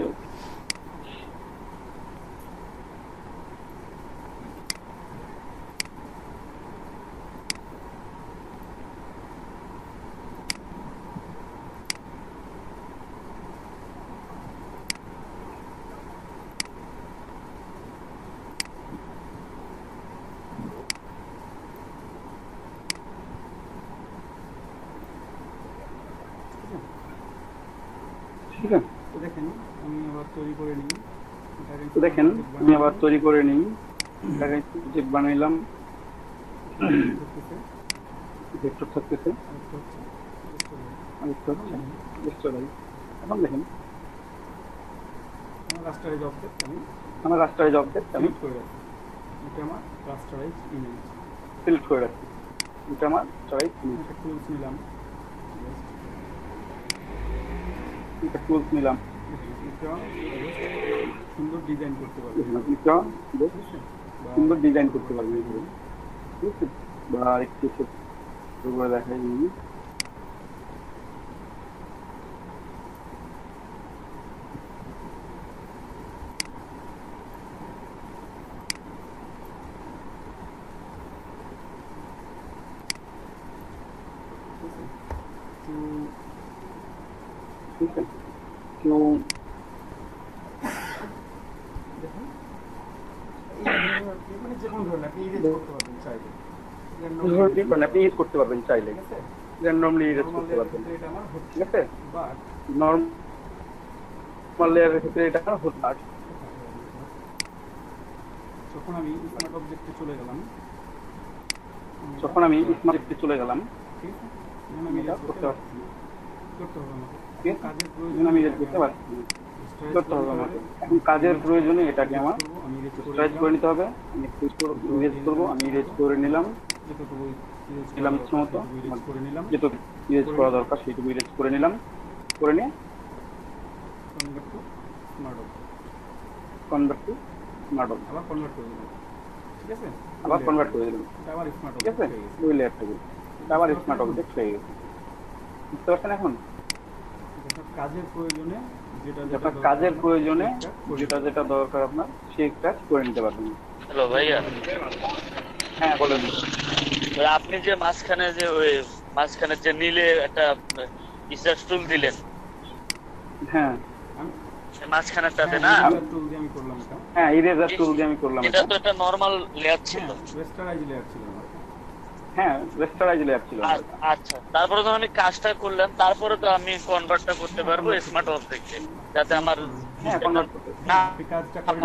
ঠিক আছে। তো দেখেন আমি আবার তৈরি করে নিই। তো দেখেন আমি আবার তৈরি করে নিই, এটাকে যে বানাইলাম ভেক্টর থাকতেছে, আরেকটা হচ্ছে রাস্টারাইজ। এখন দেখেন আমার রাস্টারাইজ অবজেক্ট আমি সিলেক্ট করে রাখছি। এটা আমার রাস্টারাইজ ইমেজ সিলেক্ট করে রাখছি, এটা আমার রাস্টারাইজ ইমেজ। একটা টুলস নিলাম, এটা টুলস নিলাম, এটা সুন্দর ডিজাইন করতে পারবো, এটা সুন্দর ডিজাইন করতে পারবেন, ঠিক আছে? বা আরেকটু ছোট করে দেখাই নিই। ঠিক আছে, কেউ মানে যে কোনো ধরনের আপনি ইরেজ করতে পারবেন চাইলে, আপনি ইউজ করতে পারবেন চাইলে, র্যান্ডমলি ইরেজ করতে পারবেন, এটা আমার হচ্ছে। ঠিক আছে? বাট নরমাল লেয়ারের ক্ষেত্রে এটা হচ্ছে না। যখন আমি স্মার্ট অবজেক্টে চলে গেলাম, ঠিক আছে? এখন আমি এটা ইরেজ করতে পারছি না, করতে হবে আমাকে। ঠিক আছে? কাজের এখন আমি ইরেজ করতে পারছি না, করতে হবে আমাকে। এখন কাজের প্রয়োজনে এটাকে আমার আমি ইরেজ স্ট্রেচ করে নিতে হবে। আমি ইরেজ করবো, আমি ইরেজ করে নিলাম, নিলাম ইচ্ছে মতো, করে নিলাম, যেটুকু ইরেজ করা দরকার সেইটুকু ইরেজ করে নিলাম, করে নিয়ে convert to smart object, convert to smart object, আবার কনভার্ট করে দিলাম, ঠিক আছে? আবার কনভার্ট করে দিলাম, এটা আবার স্মার্ট ঠিক আছে? অবজেক্ট হয়ে গেছে। ওই লেয়ারটা এটা আবার স্মার্ট অবজেক্ট হয়ে গেছে। বুঝতে পারছেন? এখন আপনার কাজের প্রয়োজনে আপনার কাজের প্রয়োজনে যেটা যেটা দরকার আপনার সেই কাজ করে নিতে পারবেন। হ্যালো ভাইয়া, হ্যাঁ বলেন। আপনি যে মাঝখানে যে নীলে একটা রিসার্চ টুল দিলেন, হ্যাঁ মাঝখানেরটাতে না? টুল দিয়ে আমি করলাম এটা। হ্যাঁ, ইরেজার টুল দিয়ে আমি করলাম এটা তো একটা নরমাল লেয়ার ছিল। রাস্টারাইজ লেয়ার ছিল আমার। হ্যাঁ, রেস্টারাইজ লেয়ার ছিল। আচ্ছা, তারপরে যখন আমি কাজটা করলাম, তারপরে তো আমি কনভার্টটা করতে পারবো স্মার্ট অবজেক্টে, যাতে আমার হ্যাঁ, কনভার্ট করতে। না আপনি কাজটা করে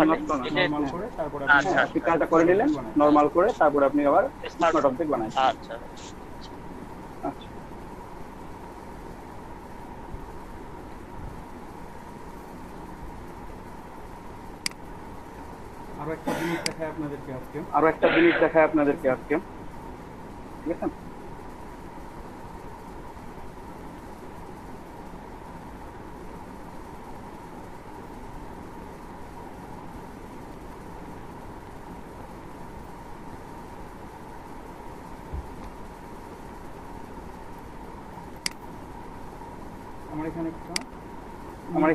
নিলেন নরমাল করে, তারপর আচ্ছা, আপনি কাজটা করে নিলেন নরমাল করে, তারপরে আপনি আবার স্মার্ট অবজেক্ট বানাইছেন। আচ্ছা, আচ্ছা, আরো একটা জিনিস দেখাই আপনাদেরকে আজকে। ঠিক আছে? আমার এখানে একটা আমরা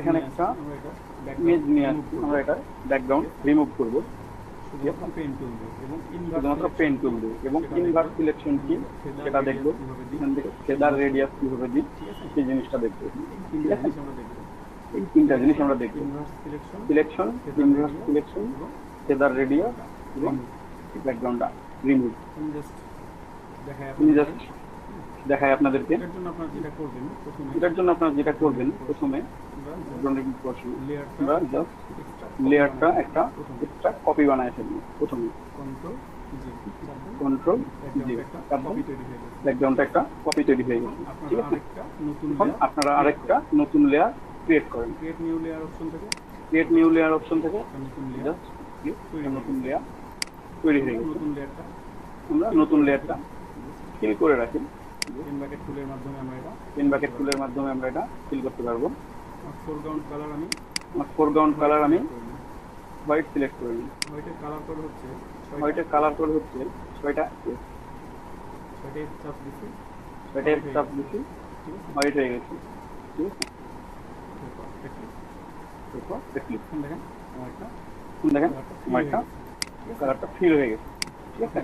ইমেজ নিয়ে আসছি, আমরা এটা ব্যাকগ্রাউন্ড রিমুভ করব শুধুমাত্র পেন টুল দিয়ে এবং শুধুমাত্র পেন টুল দিয়ে, এবং ইনভার্স সিলেকশন কি সেটা দেখবো, এখান থেকে ফেদার রেডিয়াস কিভাবে দিই সেই জিনিসটা দেখবো। ঠিক আছে, এই তিনটা জিনিস আমরা দেখবো, selection, inverse selection, feather radius এবং ব্যাকগ্রাউন্ডটা রিমুভ। জাস্ট দেখায় আপনাদেরকে। এটার জন্য আপনারা যেটা করবেন প্রথমে আমরা জাস্ট লেয়ারটা একটা এক্সট্রা কপি বানায় ফেলবো প্রথমে, কন্ট্রোল জি, তারপর ব্যাকগ্রাউন্ডটা একটা কপি তৈরি হয়ে গেছে। ঠিক আছে, এখন আপনারা আরেকটা নতুন লেয়ার ক্রিয়েট করেন। ক্রিয়েট নিউ লেয়ার অপশন থেকে জাস্ট নতুন লেয়ার তৈরি হয়ে গেছে। আমরা নতুন লেয়ারটা ফিল করে রাখি, পেন বাকেট টুলের মাধ্যমে আমরা এটা ফিল করতে পারবো। ফোরগ্রাউন্ড কালার আমি হোয়াইট সিলেক্ট করে নিই। হোয়াইটের কালার কোড হচ্ছে 6টা চাপ দিচ্ছি, হোয়াইট হয়ে গেছে। ঠিক আছে, দেখেন হোয়াইটটা কালারটা ফিল হয়ে গেছে। ঠিক আছে,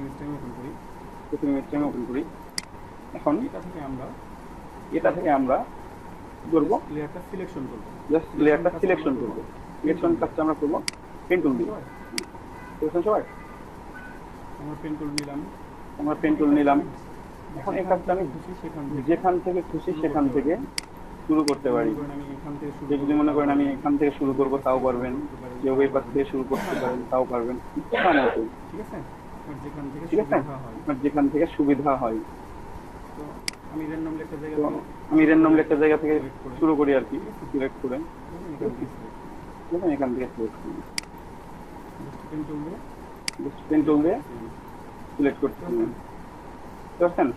প্রথমে ইমেজটা ওপেন করি। এখন এটা থেকে আমরা করবো লেয়ারটা সিলেকশন করবো। সিলেকশন কাজটা আমরা করবো পেন টুল দিয়ে। সবাই আমরা পেন টুল নিলাম। এখন এই কাজটা আমি যেখান থেকে খুশি সেখান থেকে শুরু করতে পারি। যদি মনে করেন আমি এখান থেকে শুরু করবো তাও পারবেন, কেউ এই পাশ থেকে শুরু করতে পারেন তাও পারবেন। ঠিক আছে, আপনার যেখান থেকে সুবিধা হয়। আমি র্যান্ডম একটা জায়গা থেকে শুরু করি আর কি, সিলেক্ট করে এখান থেকে সিলেক্ট করি, পেন টুল দিয়ে সিলেক্ট করতে পারছেন।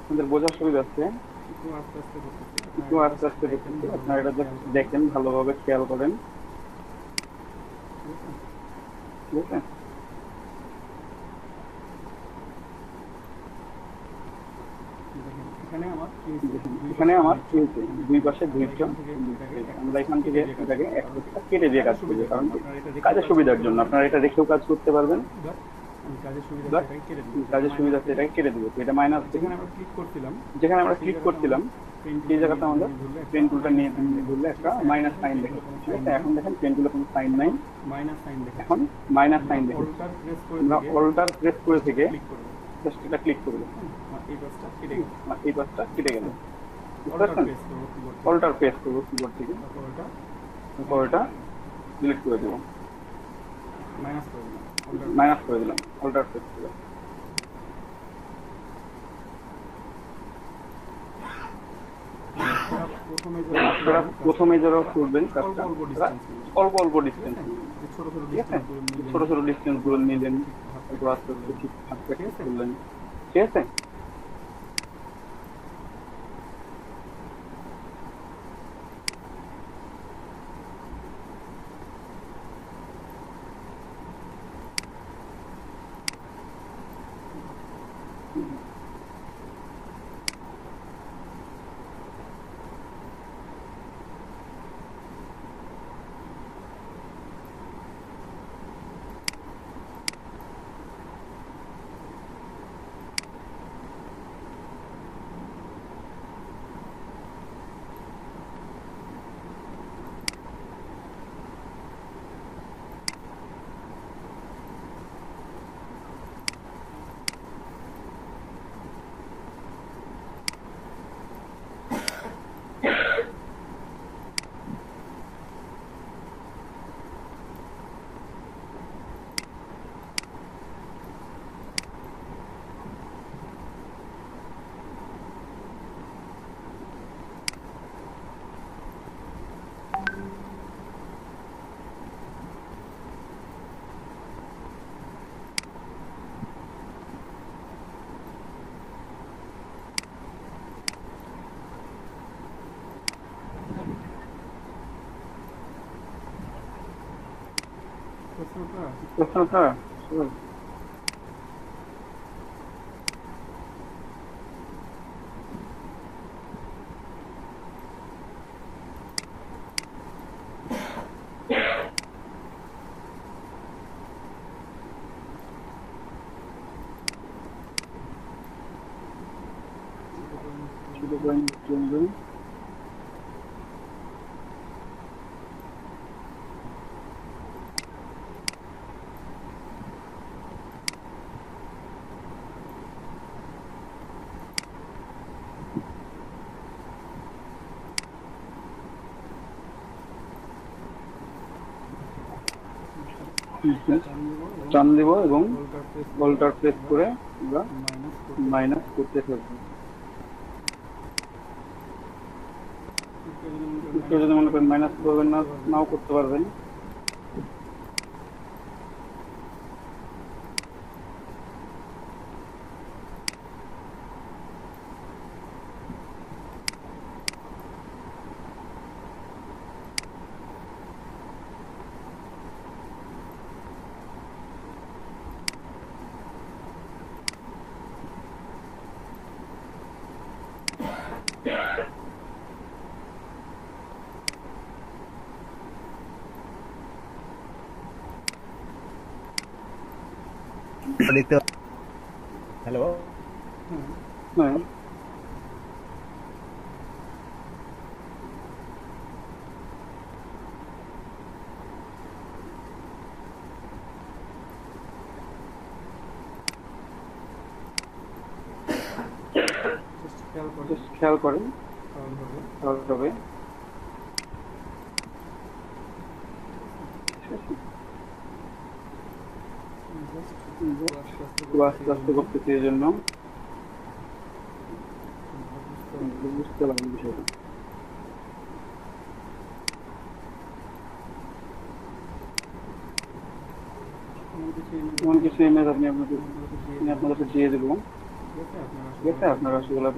আপনাদের বোঝার সুবিধা আছে, একটু আস্তে আস্তে দেখতেছি। আপনারা এটা দেখেন, ভালোভাবে খেয়াল করেন। ঠিক আছে, এখানে আমার কি হচ্ছে, দুই পাশে দুইটা। আমরা এখান থেকে এটাকে একটা কেটে দিয়ে কাজ করি, কারণ কাজের সুবিধার জন্য। আপনারা এটা রেখেও কাজ করতে পারবেন, কাজের সুবিধার্থে এটাকে কেটে দেবো। এটা মাইনাস, যেখানে আমরা ক্লিক করছিলাম সেই জায়গাতে আমাদের পেন টুলটা নিয়ে ধরলে একটা মাইনাস সাইন দেখে। ঠিক আছে, এখন দেখেন পেন টুলে কোনো সাইন নাই, এখন মাইনাস সাইন দেখে। আমরা অল্টার প্রেস করে থেকে জাস্ট এটা ক্লিক করবো, এই পাশটা কেটে গেল। বুঝতে পারছেন, অল্টার প্রেস করবো কিবোর্ড থেকে, ওটা ডিলিট করে দেবো, মাইনাস করে দিলাম, অল্টার প্রেস করে। প্রথমে যারা করবেন কাজটা অল্প ডিস্টেন্স, ঠিক আছে, ছোট ডিস্টেন্স গুলো নিলেন, একটু আস্তে আস্তে ঠিকঠাক করলেন। ঠিক আছে, বুঝছেন আপনারা? টান দিব এবং ভোল্টার প্রেস করে আমরা মাইনাস করতে থাকবো। কেউ যদি মনে করেন মাইনাস করবেন না, নাও করতে পারবেন। হ্যালো, হ্যাঁ, খেয়াল করেন তাহলে হবে। আস্তে আস্তে করতেছি এই জন্য বুঝতে পারলাম বিষয়টা। এমন কিছু ইমেজ আমি আপনাদের দিয়ে দেবো, ঠিক আছে? আপনারা সেগুলো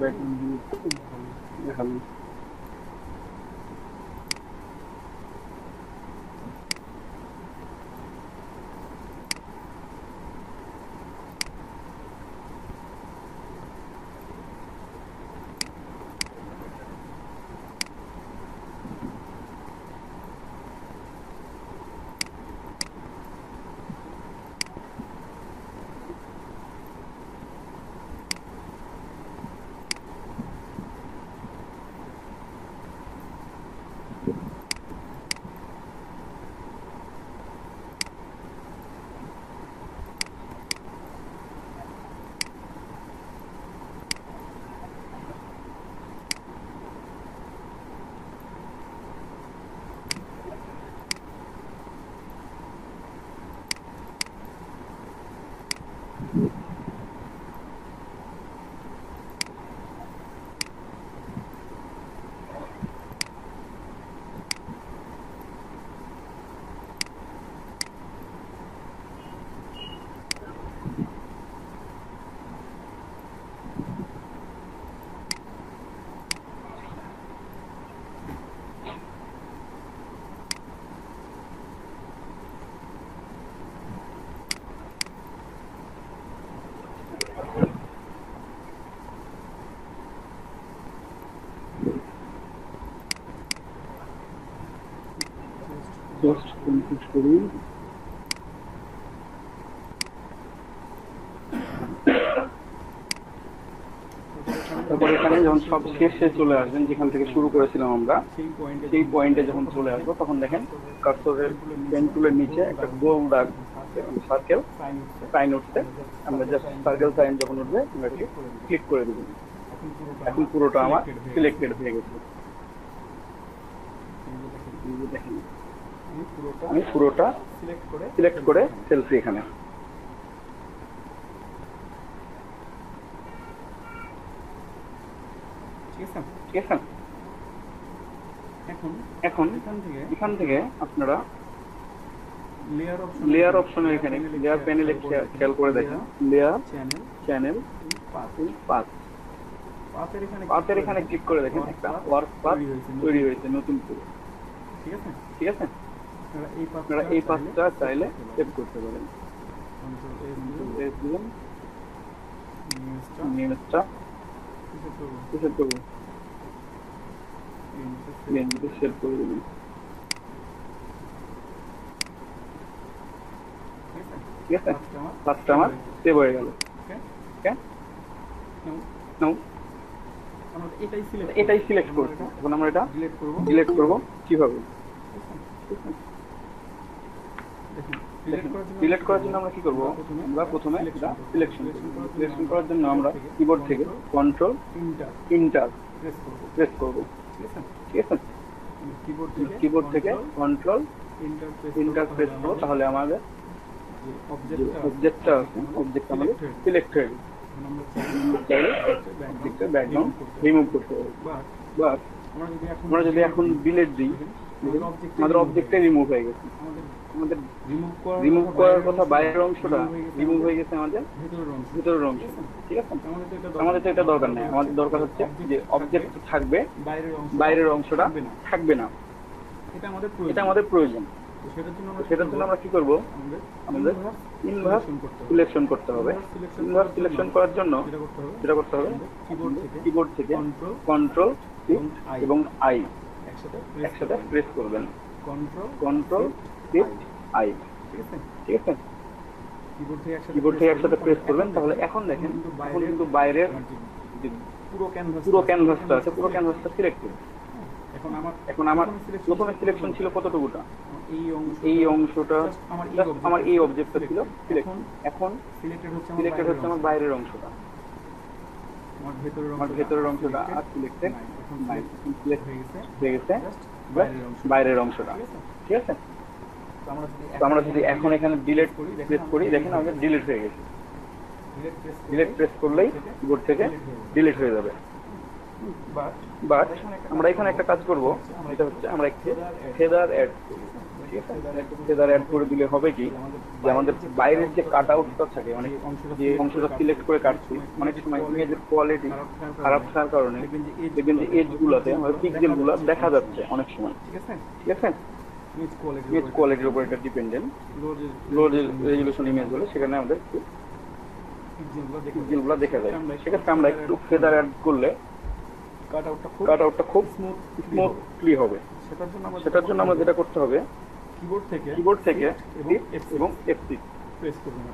দেখাবেন। জাস্ট কমপ্লিট করি। তারপর এখানে যখন সব শেষে চলে আসবেন, যেখান থেকে শুরু করেছিলাম আমরা, সেই পয়েন্টে যখন চলে আসবো তখন দেখেন কার্সরের পেন টুলের নিচে একটা গোল দাগ সার্কেল সাইন উঠছে। আমরা জাস্ট সার্কেল সাইন যখন উঠবে আমরা ক্লিক করে দেবো। এখন পুরোটা আমার সিলেক্টেড হয়ে গেছে। দেখেন আমি পুরোটা সিলেক্ট করে ফেলছি এখানে। ঠিক আছে? এখন এখান থেকে আপনারা লেয়ার অপশনের এখানে লেয়ার প্যানেলে খেয়াল করে দেখেন, লেয়ার চ্যানেল পাথ, পাথের এখানে ক্লিক করে দেখেন একটা ওয়ার্ক পাথ তৈরি হয়েছে নতুন করে। ঠিক আছে? আপনারা এই পাথটা চাইলে সেভ করতে পারেন। কন্ট্রোল এস দিলাম, নিউজটা সেভ করব, গেঞ্জিতে সেভ করে দিলাম। ঠিক আছে, পাথটা আমার সেভ হয়ে গেল। ওকে, নাও আমরা এটাই সিলেক্ট করব। এখন আমরা এটা ডিলিট করব কিভাবে? সিলেক্ট করার জন্য আমরা কি করব? আমরা প্রথমে এটা সিলেকশন করার জন্য আমরা কিবোর্ড থেকে কন্ট্রোল ইন্টার প্রেস করব। ঠিক আছে, কিবোর্ড থেকে কন্ট্রোল ইন্টার প্রেস করব, তাহলে আমাদের অবজেক্টটা আমাদের সিলেক্ট হয়ে গেছে। অবজেক্টের ব্যাকগ্রাউন্ড রিমুভ করতে হবে। বাট আমরা যদি এখন ডিলিট দিই, আমাদের অবজেক্টে রিমুভ হয়ে গেছে। আমাদের রিমুভ করার কথা বাইরের অংশটা রিমুভ হয়ে গেছে, আমাদের ভিতরের অংশ। ঠিক আছে, আমাদের তো এটা দরকার নেই। আমাদের দরকার হচ্ছে যে অবজেক্ট থাকবে, বাইরের অংশটা থাকবে না। এটা আমাদের প্রয়োজন। সেটার জন্য আমরা কি করব? আমাদের ইনভার্স সিলেকশন করতে হবে। ইনভার্স সিলেকশন করার জন্য যেটা করতে হবে, কিবোর্ড থেকে কন্ট্রোল এবং আই একসাথে প্রেস করবেন। কন্ট্রোল আই, ঠিক আছে, কিবোর্ড থেকে একসাথে প্রেস করবেন। তাহলে এখন দেখেন, এখন কিন্তু বাইরের পুরো ক্যানভাসটা আছে, পুরো ক্যানভাসটা সিলেক্টেড। এখন আমার প্রথমে সিলেকশন ছিল কতটুকুটা? এই অংশটা, আমার এই অবজেক্টটা ছিল সিলেক্ট। এখন সিলেক্টেড হচ্ছে আমার বাইরের অংশটা, আমার ভেতরের অংশটা আর সিলেক্টেড নাই, সিলেক্ট হয়ে গেছে বাইরের অংশটা। ঠিক আছে, তো আমরা যদি এখন এখানে ডিলিট প্রেস করি, দেখেন আমাদের ডিলিট হয়ে গেছে। ডিলিট প্রেস করলেই কিবোর্ড থেকে ডিলিট হয়ে যাবে। বাট আমরা এখানে একটা কাজ করব, এটা হচ্ছে আমরা একটু ফেদার অ্যাড, ঠিক আছে, ফেদার অ্যাড করে দিলে হবে কি, যে আমাদের বাইরের যে কাট আউটটা থাকে, মানে যে অংশটা সিলেক্ট করে কাটছি, অনেক সময় ইমেজের কোয়ালিটি খারাপ থাকার কারণে দেখবেন যে এজ গুলাতে আমাদের পিক্সেল গুলো দেখা যাচ্ছে অনেক সময়। ঠিক আছে, ইমেজ কোয়ালিটির উপর এটা ডিপেন্ডেন্ট। লো রেজুলেশন ইমেজ হলে সেখানে আমাদের একটু পিক্সেলগুলো দেখা যায়। সেক্ষেত্রে আমরা একটু ফেদার অ্যাড করলে কাট আউটটা খুব স্মুথলি হবে। সেটার জন্য আমরা যেটা করতে হবে, কিবোর্ড থেকে এবং F6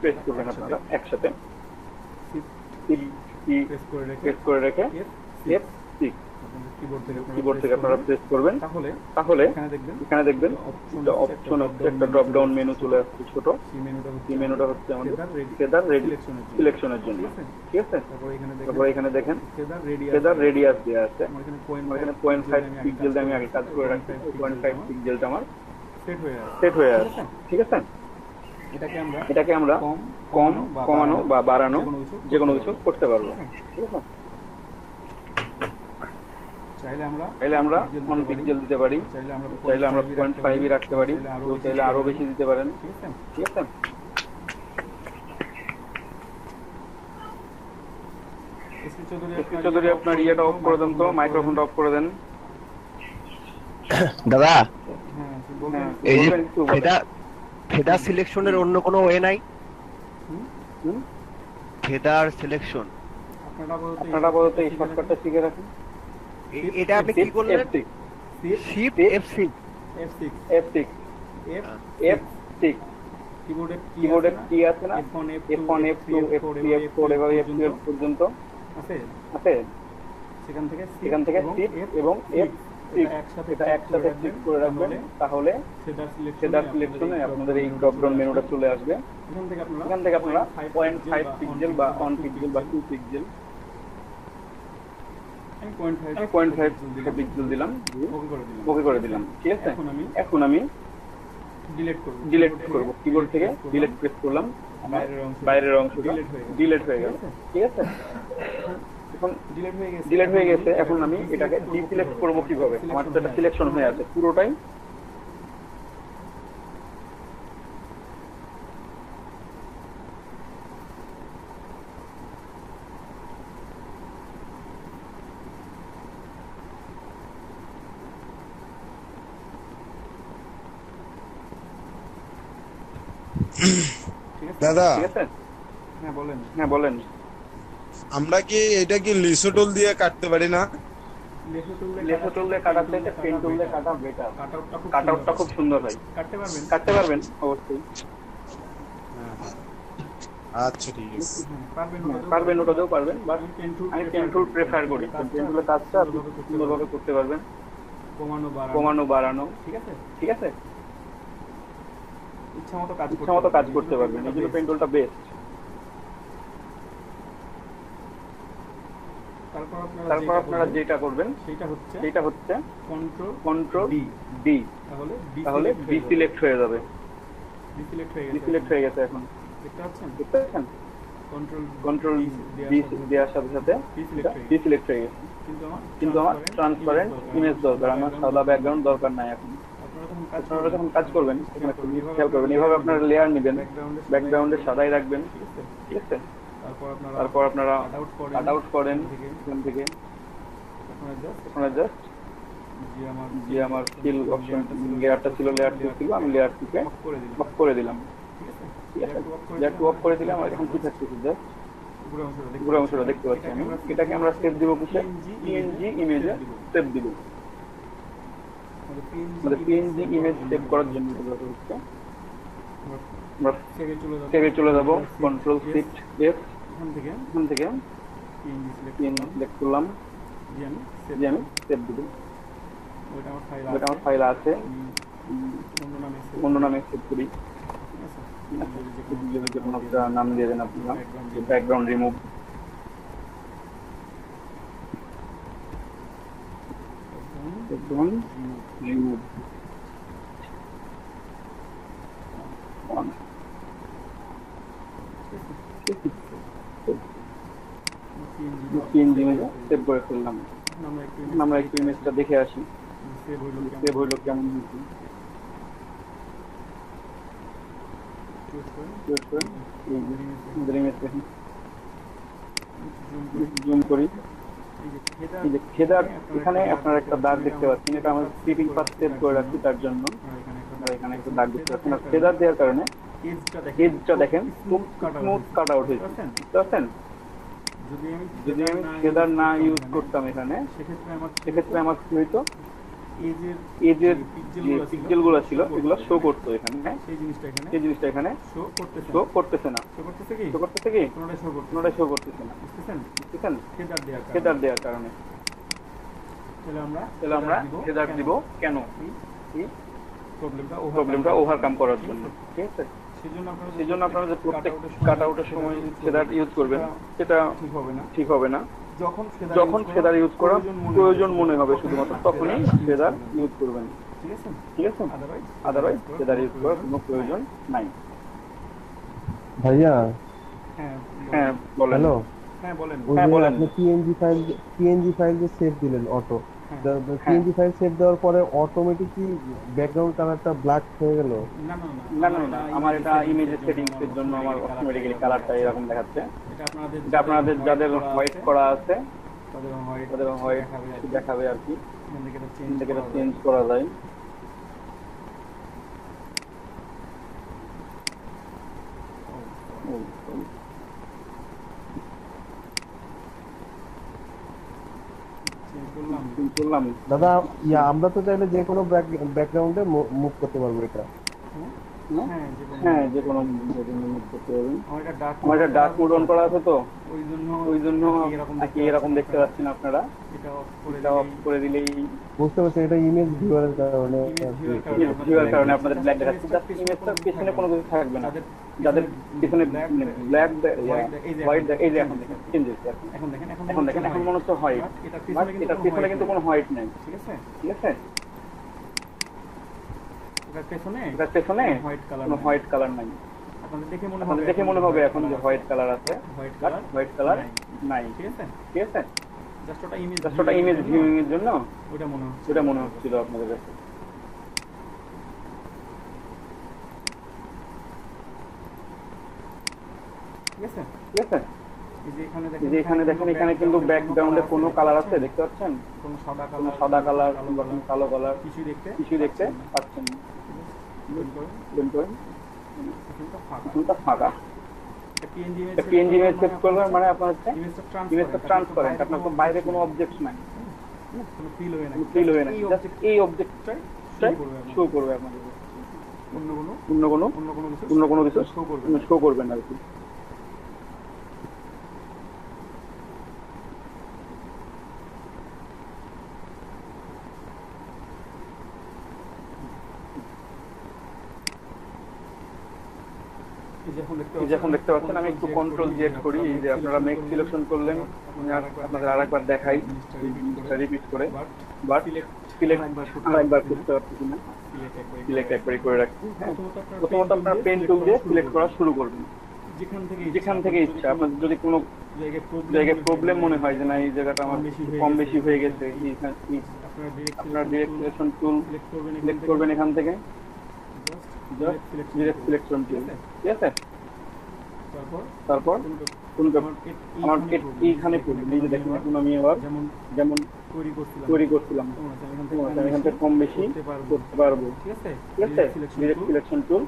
প্রেস করবেন আপনারা একসাথে, প্রেস করে রেখে F6 কিবোর্ড থেকে আপনারা প্রেস করবেন। তাহলে এখানে দেখবেন অপশন হচ্ছে, একটা ড্রপ ডাউন মেনু চলে আসছে ছোট। এই মেনুটা হচ্ছে আমাদের ফেদার সিলেকশনের জন্য। ঠিক আছে, তারপরে এখানে দেখেন ফেদার রেডিয়াস দেওয়া আছে। আমার এখানে 0.5 পিক্সেল দিয়ে আমি আগে কাজ করে রাখছি। 0.5 পিক্সেলটা আমার সেট হয়ে আছে। ঠিক আছে, এটাকে আমরা কমানো বা বাড়ানো যে কোনো কিছু করতে পারবো। ঠিক আছে, চাইলে আমরা 1 পিক্সেল দিতে পারি, চাইলে আমরা 0.5 রাখতে পারি, চাইলে আরো বেশি দিতে পারেন। ঠিক আছে, চৌধুরী আপনার ইয়েটা অফ করে দেন তো, মাইক্রোফোনটা অফ করে দেন। দাদা, এই যে ফেদার সিলেকশনের অন্য কোনো ওয়ে নাই? ফেদার সিলেকশন আপনারা বলতে এই শর্টকাটটা শিখে রাখুন। এটা আপনি কি করলেন? শিফট F6 কিবোর্ডে কি আছে না, F1 F2 F3 F4 এভাবে F12 পর্যন্ত আছে। সেখান থেকে শিফট এবং F6 এটা একসাথে ক্লিক করে রাখবেন, তাহলে ফেদার সিলেকশনে আপনাদের এই ড্রপ ডাউন মেনুটা চলে আসবে। এখান থেকে আপনারা 0.5 পিক্সেল বা 1 পিক্সেল বা 2 পিক্সেল, 0.5 পিক্সেল দিলাম, ওকে করে দিলাম। ঠিক আছে, এখন আমি ডিলিট করব। কিবোর্ড থেকে ডিলিট প্রেস করলাম, বাইরের অংশটা ডিলিট হয়ে গেল। ঠিক আছে, এখন ডিলিট হয়ে গেছে। এখন আমি এটাকে ডিসিলেক্ট করব কিভাবে? আমার তো এটা সিলেকশন হয়ে আছে পুরোটাই। দাদা ঠিক আছে? হ্যাঁ বলেন। আমরা কি এটা কি লিসো টুল দিয়ে কাটতে পারি না? লেসো টুল দিয়ে কাটার চাইতে পেন টুল দিয়ে কাটা বেটার। কাট আউটটা খুব সুন্দর হয়। কাটতে পারবেন অবশ্যই। আচ্ছা ঠিক আছে। পারবেন, ওটাতেও পারবেন, বাট আমি পেন টুল প্রেফার করি। পেন টুলের কাজটা সুন্দরভাবে করতে পারবেন, কমানো বাড়ানো, ঠিক আছে? ইচ্ছা মতো কাজ করতে পারবেন, এই জন্য পেন টুলটা বেস্ট। তারপর আপনারা যেটা করবেন সেটা হচ্ছে কন্ট্রোল ডি, তাহলে ডি সিলেক্ট হয়ে যাবে। ডি সিলেক্ট হয়ে গেছে এখন, দেখতে পাচ্ছেন? কন্ট্রোল ডি দেওয়ার সাথে সাথে ডি সিলেক্ট হয়ে গেছে। কিন্তু আমার ট্রান্সপারেন্ট ইমেজ দরকার, আমার সাদা ব্যাকগ্রাউন্ড দরকার নাই এখন। আপনারা যখন কাজ করবেন এখানে একটু খেয়াল করবেন, এইভাবে আপনারা লেয়ার নেবেন, ব্যাকগ্রাউন্ডে সাদাই রাখবেন, ঠিক আছে? তারপর আপনারা কাট আউট করেন এখান থেকে। আপনারা জাস্ট যে আমার ফিল অপশন লেয়ারটা ছিল, লেয়ার ছিল, আমি লেয়ার থেকে অফ করে দিলাম, ঠিক আছে? লেয়ার অফ করে দিলাম। আর এখন কি থাকতেছে, জাস্ট পুরো অংশটা দেখতে পাচ্ছি আমি। এটাকে আমরা সেভ দিব কিসে? পিএনজি ইমেজে সেভ দিব। আমাদের পিএনজি ইমেজ সেভ করার জন্য হচ্ছে আমরা সেভে চলে যাব, কন্ট্রোল শিফট এফ, এখান থেকে পিএনজি সিলেক্ট করলাম, যে আমি সেভ দিব। ওটা আমার ফাইল আছে, অন্য নামে সেভ করি। যে কোনো একটা নাম দিয়ে দেন আপনারা, ব্যাকগ্রাউন্ড রিমুভ। রিমুভ পিএনজি ইমেজে সেভ করে ফেললাম। আমরা একটু ইমেজটা দেখে আসি সেভ হইলো কেমন হয়েছে। জুম করি, এই যে খেদার এখানে আপনারা একটা দাগ দেখতে পাচ্ছেন, এটা আমার স্ক্রিপিং পাথ সেভ করে রাখছি তার জন্য। এখানে একটা দাগ দেখতে পাচ্ছেন, আর খেদার দেওয়ার কারণে এজটা দেখেন স্মুথ কাট আউট হয়েছে, বুঝতে পারছেন? যদি আমি খেদার না ইউজ করতাম এখানে, সেক্ষেত্রে আমার কি হইতো, এজের যে পিক্সেল গুলো ছিল এগুলো শো করতো এখানে, সেই জিনিসটা এখানে শো করতেছে না। শো করতেছে কি? কোনোটাই শো করতেছে না, বুঝতেছেন? খেদার দেওয়ার কারণে। তাহলে আমরা খেদার দিব কেন? এই প্রবলেমটা ওভারকাম করার জন্য, ঠিক আছে? সেই জন্য আপনারা যে প্রত্যেক কাট আউটের সময় ফেদার ইউজ করবেন সেটা ঠিক হবে না। যখন ফেদার ইউজ করার প্রয়োজন মনে হবে শুধুমাত্র তখনই ফেদার ইউজ করবেন, ঠিক আছে? আদারওয়াইজ ফেদার ইউজ করার কোনো প্রয়োজন নাই। ভাইয়া হ্যাঁ বলেন। হ্যালো, হ্যাঁ বলেন। আপনি পিএনজি ফাইল যে সেভ দিলেন অটো, পিএনজি ফাইল সেভ দেওয়ার পরে অটোমেটিকলি ব্যাকগ্রাউন্ড কালারটা ব্ল্যাক হয়ে গেল? না, আমার এটা ইমেজের সেটিংস এর জন্য আমার অটোমেটিক্যালি কালারটা এরকম দেখাচ্ছে। এটা আপনাদের যাদের হোয়াইট করা আছে তাদের হোয়াইট দেখাবে আর কি, এটা চেঞ্জ করা যায়। দাদা আমরা তো চাইলে যে কোনো ব্যাকগ্রাউন্ডে মুভ করতে পারবো এটা? হ্যাঁ, যে কোনো মুভ করতে পারবেন। আমার এটা ডার্ক মোড অন করা আছে তো ওই জন্য এরকম দেখতে পাচ্ছেন আপনারা। এটা অফ করে দিলেই বুঝতে পারছি, এটা ইমেজ ভিউয়ারের কারণে আপনাদের ব্ল্যাক দেখাচ্ছে। জাস্ট ইমেজটার পিছনে কোনো কিছু থাকবে না, যাদের পিছনে ব্ল্যাক হোয়াইট, এই যে এখন দেখেন চেঞ্জ হয়েছে। এখন দেখেন, এখন মনে হচ্ছে হোয়াইট, বাট এটার পিছনে কিন্তু কোনো হোয়াইট নেই, ঠিক আছে? এটার পেছনে কোনো হোয়াইট কালার নাই। আপনাদের দেখে মনে হবে এখন যে হোয়াইট কালার আছে, হোয়াইট কালার নাই, ঠিক আছে? জাস্ট ওটা ইমেজ ভিউইং এর জন্য ওটা মনে হচ্ছিল আপনাদের কাছে। ঠিক আছে? এই যে এখানে দেখেন, এখানে কিন্তু ব্যাকগ্রাউন্ডে কোনো কালার আছে দেখতে পাচ্ছেন? কোনো সাদা কালার কিংবা কোনো কালো কালার কিছু দেখতে পাচ্ছেন না। এখানটা ফাঁকা। একটা পিএনজি ইমেজ সেভ করবেন মানে আপনার হচ্ছে ইমেজটা ট্রান্সপারেন্ট, আপনার কোনো বাইরে কোনো অবজেক্ট নাই, কোনো ফিল হয় না, ফিল হয় না, জাস্ট এই অবজেক্টটাই শো করবে আপনাদের, অন্য কোনো কিছু শো করবেন আর কি। যখন দেখতে পাচ্ছেন আমি একটু কন্ট্রোল জেড করি, এই যে আপনারা মেক সিলেকশন করলেন, আপনাদের আরেকবার দেখাই রিপিট করে, বাট সিলেক্ট আরেকবার করতে পারছি না, সিলেক্ট একবারই করে রাখছি। প্রথমত আপনারা পেন টুল দিয়ে সিলেক্ট করা শুরু করবেন, যেখান থেকে ইচ্ছা। আপনাদের যদি কোনো জায়গায় প্রবলেম মনে হয় যে না এই জায়গাটা আমার কম বেশি হয়ে গেছে, আপনারা ডিরেক্ট সিলেকশন টুল সিলেক্ট করবেন এখান থেকে, ডিরেক্ট সিলেকশন টুল, ঠিক আছে। তারপর আমার এইখানে করবেন, এই যে দেখুন এখন আমি আবার যেমন তৈরি করছিলাম এখান থেকে কম বেশি করতে পারবো, ঠিক আছে। ডিরেক্ট সিলেকশন টুল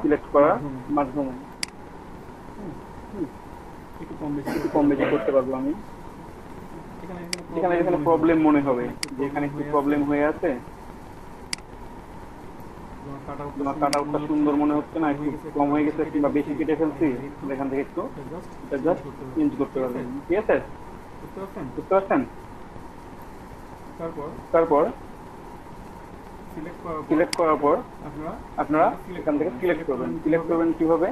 সিলেক্ট করার মাধ্যমে একটু কম বেশি করতে পারবো আমি। এখানে প্রবলেম মনে হবে যে এখানে একটু প্রবলেম হয়ে আছে, কাট আউটটা সুন্দর মনে হচ্ছে না, একটু কম হয়ে গেছে কিংবা বেশি কেটে ফেলছি, এখান থেকে একটু জাস্ট চেঞ্জ করতে পারবেন, ঠিক আছে। বুঝতে পারছেন? তারপর সিলেক্ট করার পর আপনারা এখান থেকে সিলেক্ট করবেন কিভাবে?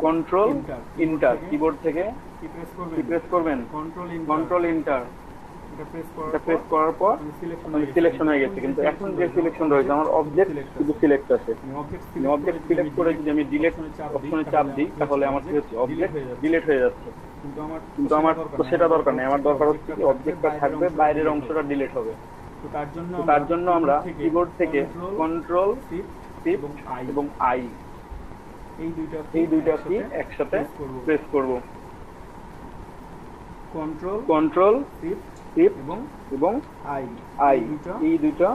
কন্ট্রোল ইন্টার, কিবোর্ড থেকে কি প্রেস করবেন? কন্ট্রোল ইন্টার, এটা প্রেস করার পর সিলেকশন হয়ে গেছে। কিন্তু এখন যে সিলেকশন রয়েছে আমার অবজেক্ট শুধু সিলেক্ট আছে, অবজেক্ট সিলেক্ট করে যদি আমি ডিলিট অপশনে চাপ দিই তাহলে আমার কি হচ্ছে? অবজেক্ট ডিলিট হয়ে যাচ্ছে। কিন্তু আমার তো সেটা দরকার নেই, আমার দরকার হচ্ছে কি অবজেক্টটা থাকবে, বাইরের অংশটা ডিলিট হবে। তার জন্য আমরা কিবোর্ড থেকে কন্ট্রোল শিফট এবং আই এই দুইটা কি একসাথে প্রেস করব। কন্ট্রোল শিফট এবং আই এই দুইটা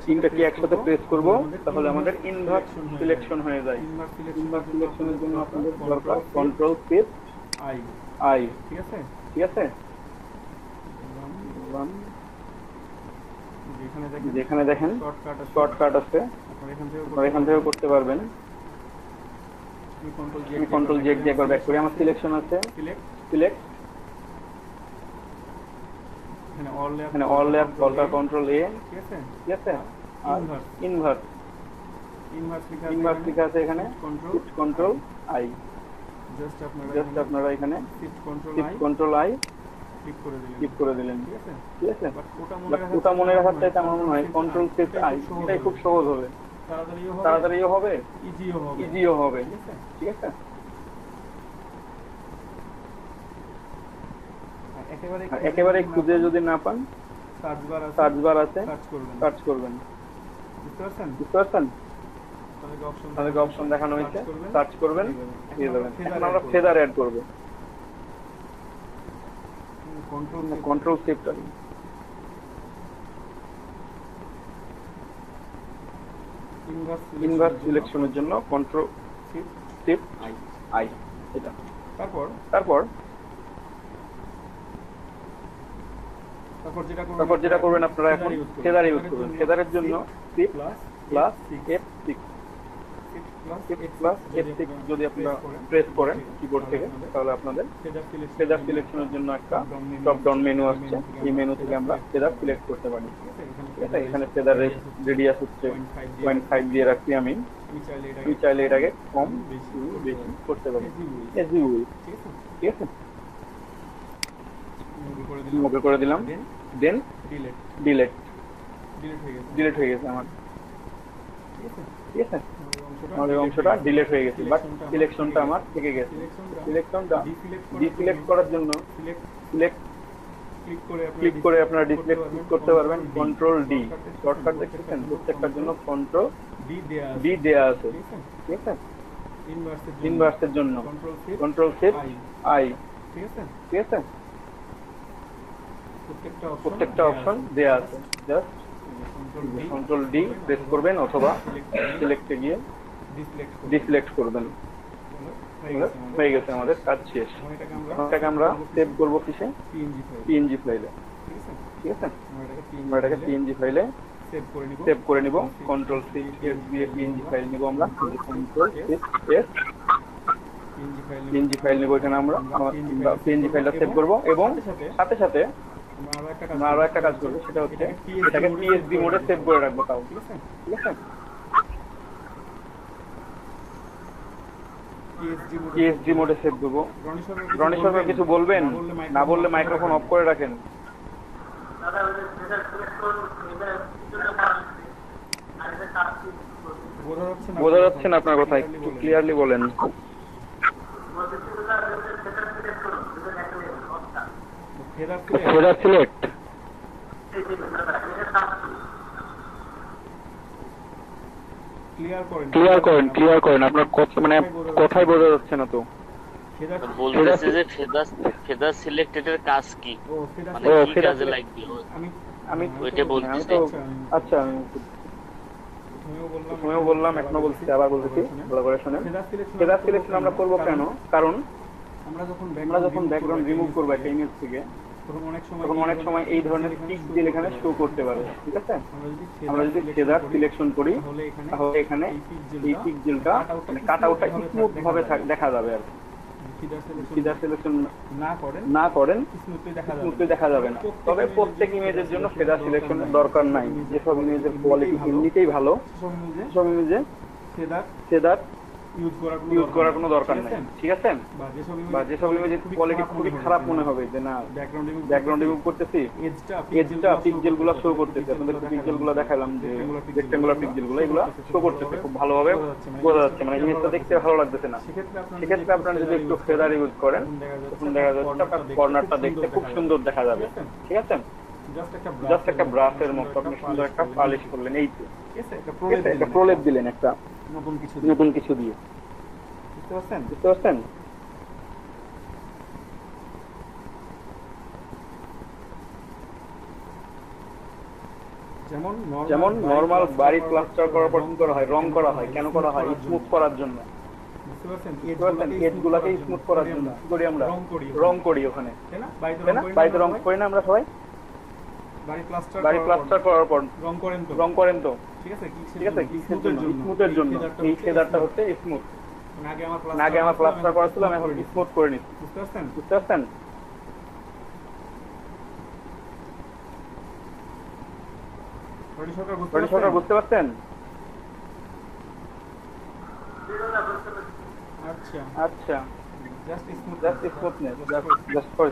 তিনটা কি একসাথে প্রেস করব, তাহলে আমাদের ইনভার্ট সিলেকশন হয়ে যায়। ইনভার্ট সিলেকশনের জন্য আপনাদের দরকার কন্ট্রোল শিফট আই, ঠিক আছে। যেখানে দেখেন শর্টকাট আছে আপনারা এখান থেকে করতে পারবেন। আমি কন্ট্রোল জেড দিয়ে একবার ব্যাক করি, আমার সিলেকশন আছে সিলেক্ট, এখানে অল লেফট অল্টার কন্ট্রোল এ, ঠিক আছে। আর ইনভার্ট লেখা আছে এখানে, কন্ট্রোল আই, জাস্ট আপনারা এখানে কন্ট্রোল আই ক্লিক করে দিলেন, ঠিক আছে। ওটা মনে রাখার চাইতে আমার মনে হয় কন্ট্রোল শিফট আই, এটাই খুব সহজ হবে, তাড়াতাড়িও হবে, ইজিও হবে, ঠিক আছে। একেবারে খুঁজে যদি না পান সার্চ বার আছে, সার্চ করবেন, বুঝতে পারছেন? তাহলে অপশন দেখানো হয়েছে, সার্চ করবেন, পেয়ে যাবেন। এখন আমরা ফেদার অ্যাড করব, কন্ট্রোল শিফট আই, ইনভার্স সিলেকশনের জন্য কন্ট্রোল শিফট আই এটা। তারপর যেটা করবেন আপনারা এখন ফেদার ইউজ করবেন। ফেদারের জন্য শিফট প্লাস F6 যদি আপনারা প্রেস করেন কিবোর্ড থেকে তাহলে আপনাদের ফেদার সিলেকশনের জন্য একটা ড্রপ ডাউন মেনু আসছে, এই মেনু থেকে আমরা ফেদার সিলেক্ট করতে পারি, ঠিক আছে। এখানে ফেদার রেডিয়াস হচ্ছে 0.5 দিয়ে রাখছি আমি চাইলে এটাকে কম বেশি করতে পারি, ঠিক আছে। ওকে করে দিলাম, দেন ডিলিট হয়ে গেছে আমার, ঠিক আছে। আমাদের অংশটা ডিলিট হয়ে গেছে, বাট সিলেকশনটা আমার থেকে গেছে। সিলেকশনটা ডিসিলেক্ট করার জন্য ক্লিক করে আপনারা ডিসিলেক্ট করতে পারবেন। কন্ট্রোল ডি, শর্টকাট দেখতেছেন, প্রত্যেকটার জন্য কন্ট্রোল ডি দেয়া আছে, ঠিক আছে। ইনভার্সের জন্য কন্ট্রোল শিফট আই, ঠিক আছে। প্রত্যেকটা অপশন দেয়া আছে, জাস্ট কন্ট্রোল ডি প্রেস করবেন অথবা সিলেক্টে গিয়ে ডিসিলেক্ট করবেন। হয়ে গেছে আমাদের কাজ শেষ। এটাকে আমরা সেভ করব কিসে? পিএনজি ফাইলে। ঠিক আছে, আমরা এটাকে পিএনজি ফাইলে সেভ করে নিব। কন্ট্রোল সি এস দিয়ে পিএনজি ফাইল নিব আমরা। কন্ট্রোল এস পিএনজি ফাইল নিব। এখানে আমরা পিএনজি ফাইলটা সেভ করব এবং সাথে সাথে আমরা আরো একটা কাজ করবো, সেটা হচ্ছে এটাকে পিএসডি মোডে সেভ করে রাখবো তাও। ঠিক আছে, পিএসডি মোডে সেভ দেবো। রনি সরকার কিছু বলবেন? না বললে মাইক্রোফোন অফ করে রাখেন। বোঝা যাচ্ছে না আপনার কথা, একটু ক্লিয়ারলি বলেন। ফেদার সিলেক্ট ক্লিয়ার করেন আপনার মানে কথাই বোঝা যাচ্ছে না তো। বলতেছে যে ফেদার সিলেক্টেডের কাজ কি, মানে কি কাজে লাগবে আমি ওইটা বলতেছি। আচ্ছা, তুমিও বললাম, এখনো বলছি, আবার বলতেছি, ভালো করে শুনেন। ফেদার সিলেকশন আমরা করব কেন? কারণ আমরা যখন ব্যাকগ্রাউন্ড রিমুভ করবো একটা ইমেজ থেকে, তখন অনেক সময় এই ধরনের পিক্সেল এখানে শো করতে পারে। ঠিক আছে, আমরা যদি ফেদার সিলেকশন করি তাহলে এখানে এই পিক্সেলটা মানে কাট আউটটা স্মুথ ভাবে দেখা যাবে। আর ফেদার সিলেকশন না করেন স্মুথলি দেখা যাবে না। তবে প্রত্যেক ইমেজের জন্য ফেদার সিলেকশনের দরকার নাই। যেসব ইমেজের কোয়ালিটি এমনিতেই ভালো, সেসব ইমেজে ফেদার ইউজ করার কোনো দরকার নেই। ঠিক আছে, বা যেসব ইমেজের কোয়ালিটি খুবই খারাপ মনে হবে যে না ব্যাকগ্রাউন্ড রিমুভ করতেছি, এজটা পিক্সেল গুলো শো করতেছে, আপনাদের পিক্সেল গুলো দেখালাম যে রেক্টেঙ্গুলার পিক্সেল গুলো, এগুলো শো করতেছে খুব ভালোভাবে বোঝা যাচ্ছে, মানে ইমেজটা দেখতে ভালো লাগতেছে না। সেক্ষেত্রে আপনারা যদি একটু ফেদার ইউজ করেন তখন দেখা যাচ্ছে আপনার কর্নারটা দেখতে খুব সুন্দর দেখা যাবে। ঠিক আছে, জাস্ট একটা ব্রাশের মতো আপনি সুন্দর একটা পালিশ করলেন, এই তো একটা প্রলেপ দিলেন একটা নতুন কিছু দিয়ে। বুঝতে পারছেন? যেমন নরমাল বাড়ি প্লাস্টার করার পর করা হয়, রং করা হয়, কেন করা হয়? স্মুথ করার জন্য। বুঝতে পারছেন? এজ গুলাকে স্মুথ করার জন্য কি করি আমরা? রং করি ওখানে, তাই না? বাড়িতে রং করি না আমরা সবাই? বাড়ি প্লাস্টার করার পর রং করেন তো। ঠিক আছে, স্মুথের জন্য এই ফেদারটা হচ্ছে স্মুথ। আগে আমার প্লাস্টার করা ছিল, আমি এখন স্মুথ করে নিচ্ছি। বুঝতে পারছেন? রনি সরকার বুঝতে পারছেন? আচ্ছা, জাস্ট স্মুথনেস, জাস্ট ফর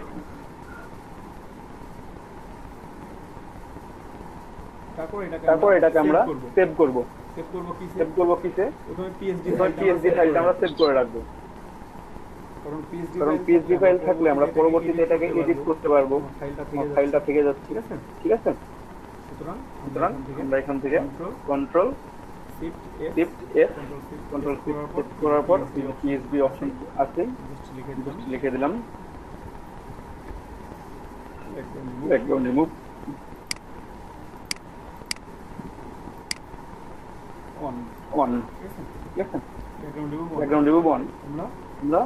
তারপর এটাকে আমরা সেভ করব। সেভ করব কিসে? পিএসডি ফাইলটা আমরা সেভ করে রাখবো। কারণ পিএসডি ফাইল থাকলে আমরা পরবর্তীতে এটাকে এডিট করতে পারবো, ফাইলটা থেকে যাচ্ছে। ঠিক আছে, সুতরাং আমরা এখান থেকে কন্ট্রোল শিফট এস করার পর পিএসডি অপশন আছে, লিখে দিলাম ব্যাকগ্রাউন্ড রিমুভ অন। ঠিক আছে, ব্যাকগ্রাউন্ড রিমুভ অন। আমরা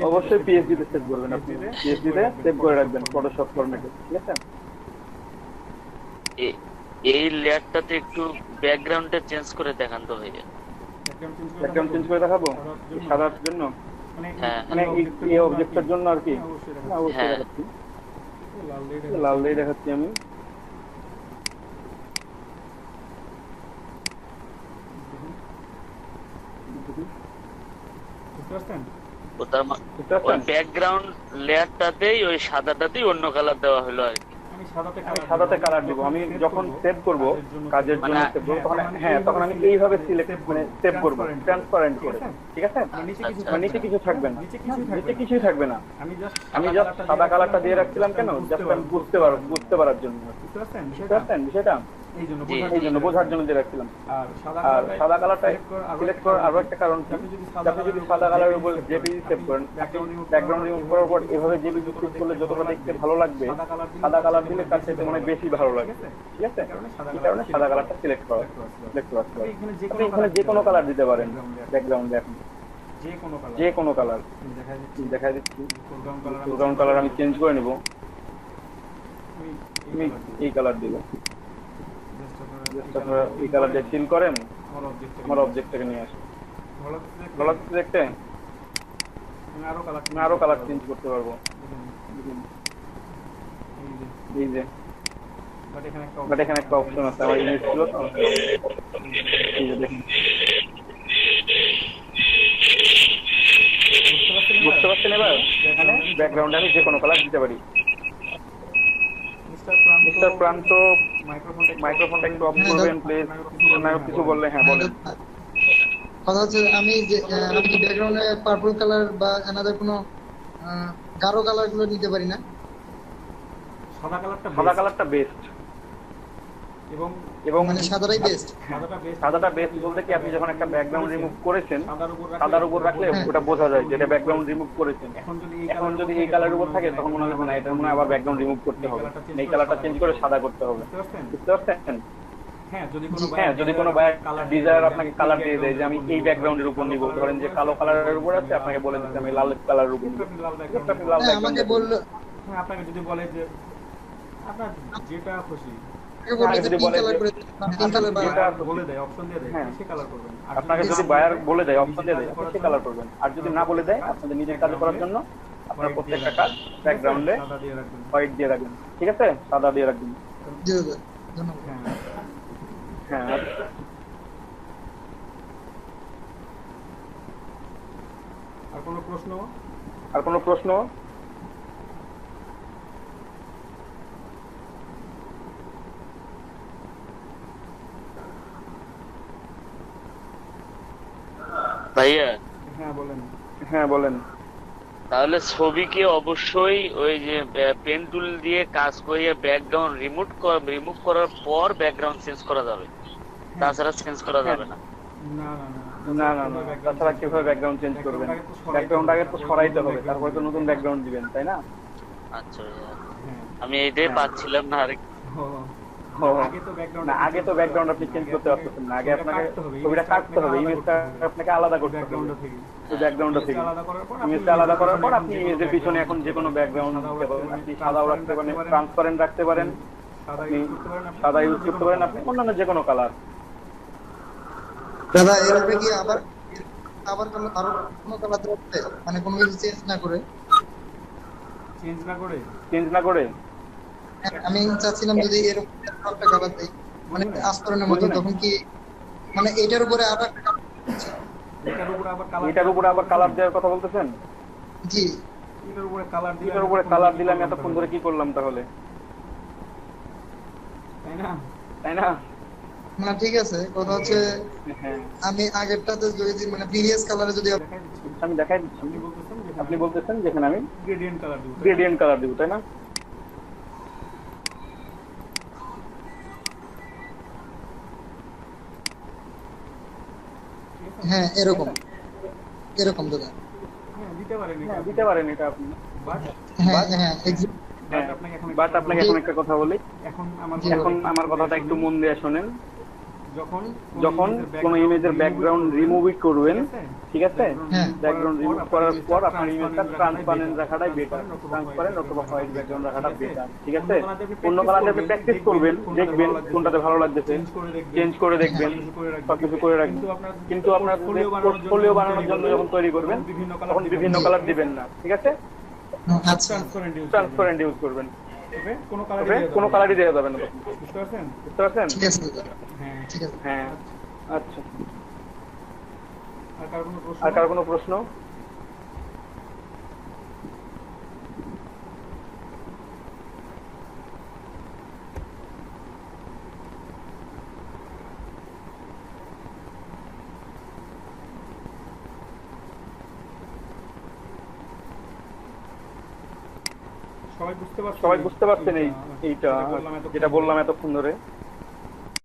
অবশ্যই পিএসডি তে সেভ করবেন, আপনি পিএসডি তে সেভ করে রাখবেন ফটোশপ ফরম্যাটে। ঠিক আছে, এই লেয়ারটাতে একটু ব্যাকগ্রাউন্ডটা চেঞ্জ করে দেখান তো ভাইয়া। ব্যাকগ্রাউন্ড চেঞ্জ করে দেখাবো সাদার জন্য, মানে এই অবজেক্টের জন্য আর কি? অবশ্যই দেখাচ্ছি, লাল দিয়ে দেখাচ্ছি আমি। ব্যাকগ্রাউন্ড লেয়ারটাতেই ওই সাদাটাতেই অন্য কালার দেওয়া হলো আর কি। সাদাতে কালার দিব। আমি যখন সেভ করব কাজের জন্য সেভ করব, তখন তখন আমি এইভাবে সিলেক্ট মানে সেভ করব ট্রান্সপারেন্ট করে। ঠিক আছে, নিচে কিছু থাকবে না, নিচে কিছুই থাকবে না। আমি জাস্ট সাদা কালারটা দিয়ে রাখছিলাম কেন? জাস্ট আমি বুঝতে পারার জন্য। বুঝতে পারছেন বিষয়টা? এই জন্য বোঝার জন্য দিয়ে রাখছিলাম। আর সাদা কালারটা সিলেক্ট করার আরো একটা কারণ কি, আপনি যদি সাদা কালারের উপর জেপিজি সেভ করেন, ব্যাকগ্রাউন্ড রিমুভ করার পর এভাবে জেপিজি সেভ করলে যতটা দেখতে ভালো লাগবে, সাদা কালার দিলে তার সাথে মনে হয় বেশি ভালো লাগে। ঠিক আছে, এই কারণে সাদা কালারটা সিলেক্ট করা দেখতে পাচ্ছি। আপনি এখানে যে কোনো কালার দিতে পারেন ব্যাকগ্রাউন্ডে, এখন যে কোনো কালার দেখা দিচ্ছি। ব্যাকগ্রাউন্ড কালার আমি চেঞ্জ করে নিব, আমি এই কালার দিব। আপনারা এই কালার দিয়ে ফিল করেন, আমার অবজেক্টটাকে নিয়ে আসেন। ভালো লাগছে দেখতে? আমি আরো কালার চেঞ্জ করতে পারবো। এই যে বাট এখানে একটা অপশন আছে, আমার ইমেজ ছিল তো, এই যে দেখুন, বুঝতে পারছেন এবার? এখানে ব্যাকগ্রাউন্ডে আমি যে কোনো কালার দিতে পারি। মিস্টার প্রান্ত, মাইক্রোফোনটা একটু অফ করবেন প্লিজ। কিছু বললে? হ্যাঁ বলেন। কথা হচ্ছে আমি কি ব্যাকগ্রাউন্ডে পার্পল কালার বা আলাদা কোনো গাঢ় কালার গুলো নিতে পারি না? সাদা কালারটা বেস্ট, এবং মানে সাদাটাই বেস্ট। সাদাটা বেস্ট বলতে কি, আপনি যখন একটা ব্যাকগ্রাউন্ড রিমুভ করেছেন, সাদার উপর রাখলে ওটা বোঝা যায় যেটা ব্যাকগ্রাউন্ড রিমুভ করেছেন। এখন যদি এই কালারের উপর থাকে তখন মনে হবে না, এটা মনে হয় আবার ব্যাকগ্রাউন্ড রিমুভ করতে হবে, এই কালারটা চেঞ্জ করে সাদা করতে হবে। বুঝতে পারছেন? হ্যাঁ, যদি কোনো ডিজাইনার আপনাকে কালার দিয়ে দেয় যে আমি এই ব্যাকগ্রাউন্ডের উপর নিব, ধরেন যে কালো কালারের উপর আছে, আপনাকে বলে দিতে আমি লাল কালারের উপর নিব, আপনি লাল আমাকে বললো, আপনাকে যদি বলে যে আপনার যেটা খুশি, আপনাকে যদি বায়ার বলে দেয় অপশন দিয়ে দেয়, আপনি সে কালার করবেন। আর যদি না বলে দেয়, আপনাদের নিজের কাজ করার জন্য আপনার প্রত্যেকটা কাজ ব্যাকগ্রাউন্ডে হোয়াইট দিয়ে রাখবেন। ঠিক আছে, সাদা দিয়ে রাখবেন। হ্যাঁ, আর কোনো প্রশ্ন? ভাইয়া? হ্যাঁ বলেন। তাহলে ছবিকে অবশ্যই ওই যে পেন টুল দিয়ে কাজ করে ব্যাকগ্রাউন্ড রিমুভ করার পর ব্যাকগ্রাউন্ড চেঞ্জ করা যাবে, তাছাড়া চেঞ্জ করা যাবে না। না, তাছাড়া কিভাবে ব্যাকগ্রাউন্ড চেঞ্জ করবেন? ব্যাকগ্রাউন্ড আগে তো সরাইতে হবে, তারপরে তো নতুন ব্যাকগ্রাউন্ড দিবেন, তাই না? আচ্ছা, আমি এইটাই পাচ্ছিলাম না। আগে তো ব্যাকগ্রাউন্ড আপনি চেঞ্জ করতে পারতেছেন না, আগে আপনাকে ছবিটা কাটতে হবে, ইমেজটা আপনাকে আলাদা করতে হবে ব্যাকগ্রাউন্ড থেকে। ইমেজটা আলাদা করার পর আপনি ইমেজের পিছনে এখন যে কোনো ব্যাকগ্রাউন্ড দিতে পারেন, আপনি সাদাও রাখতে পারেন, ট্রান্সপারেন্ট রাখতে পারেন, আপনি সাদা ইউজ করতে পারেন, আপনি অন্যান্য যে কোনো কালার। দাদা এভাবে কি আবার আরো কোনো কালার দিতে, মানে কোনো কিছু চেঞ্জ না করে আমি চাচ্ছিলাম যদি এরকম একটা কালার দেই, মানে আস্তরণের মতো, তখন কি মানে এটার উপরে আবার এটার উপরে আবার কালার দেওয়ার কথা বলতেছেন? জি, এটার উপরে কালার দিলে আমি এতক্ষণ ধরে কি করলাম তাহলে? তাই না? না ঠিক আছে, কথা হচ্ছে আমি আগেরটাতে যদি মানে প্রিভিয়াস কালারে যদি আমি দেখাই দিচ্ছি, আপনি বলতেছেন যেখানে আমি গ্রেডিয়েন্ট কালার দিব, তাই না? হ্যাঁ এরকম দাদা দিতে পারেন এটা আপনি। বাট আপনাকে এখন একটা কথা বলি, এখন আমার কথাটা একটু মন দিয়ে শোনেন। যখন কোন ইমেজের ব্যাকগ্রাউন্ড রিমুভ করবেন, ঠিক আছে, ব্যাকগ্রাউন্ড রিমুভ করার পর আপনার ইমেজটা ট্রান্সপারেন্ট রাখাটাই বেটার, ট্রান্সপারেন্ট অথবা হোয়াইট ব্যাকগ্রাউন্ড রাখাটা বেটার। ঠিক আছে, অন্য কালারটাতে প্র্যাকটিস করবেন, দেখবেন কোনটাতে ভালো লাগতেছে, চেঞ্জ করে দেখবেন, সবকিছু করে রাখবেন। কিন্তু আপনার পোর্টফোলিও বানানোর জন্য যখন তৈরি করবেন তখন বিভিন্ন কালার দিবেন না, ঠিক আছে, ট্রান্সপারেন্ট ইউজ করবেন, কোনো কালারই দেওয়া যাবে না। বুঝতে পারছেন? হ্যাঁ, আচ্ছা। আর কার কোনো প্রশ্ন? সবাই বুঝতে পারছেন এইটা যেটা বললাম এতক্ষণ ধরে?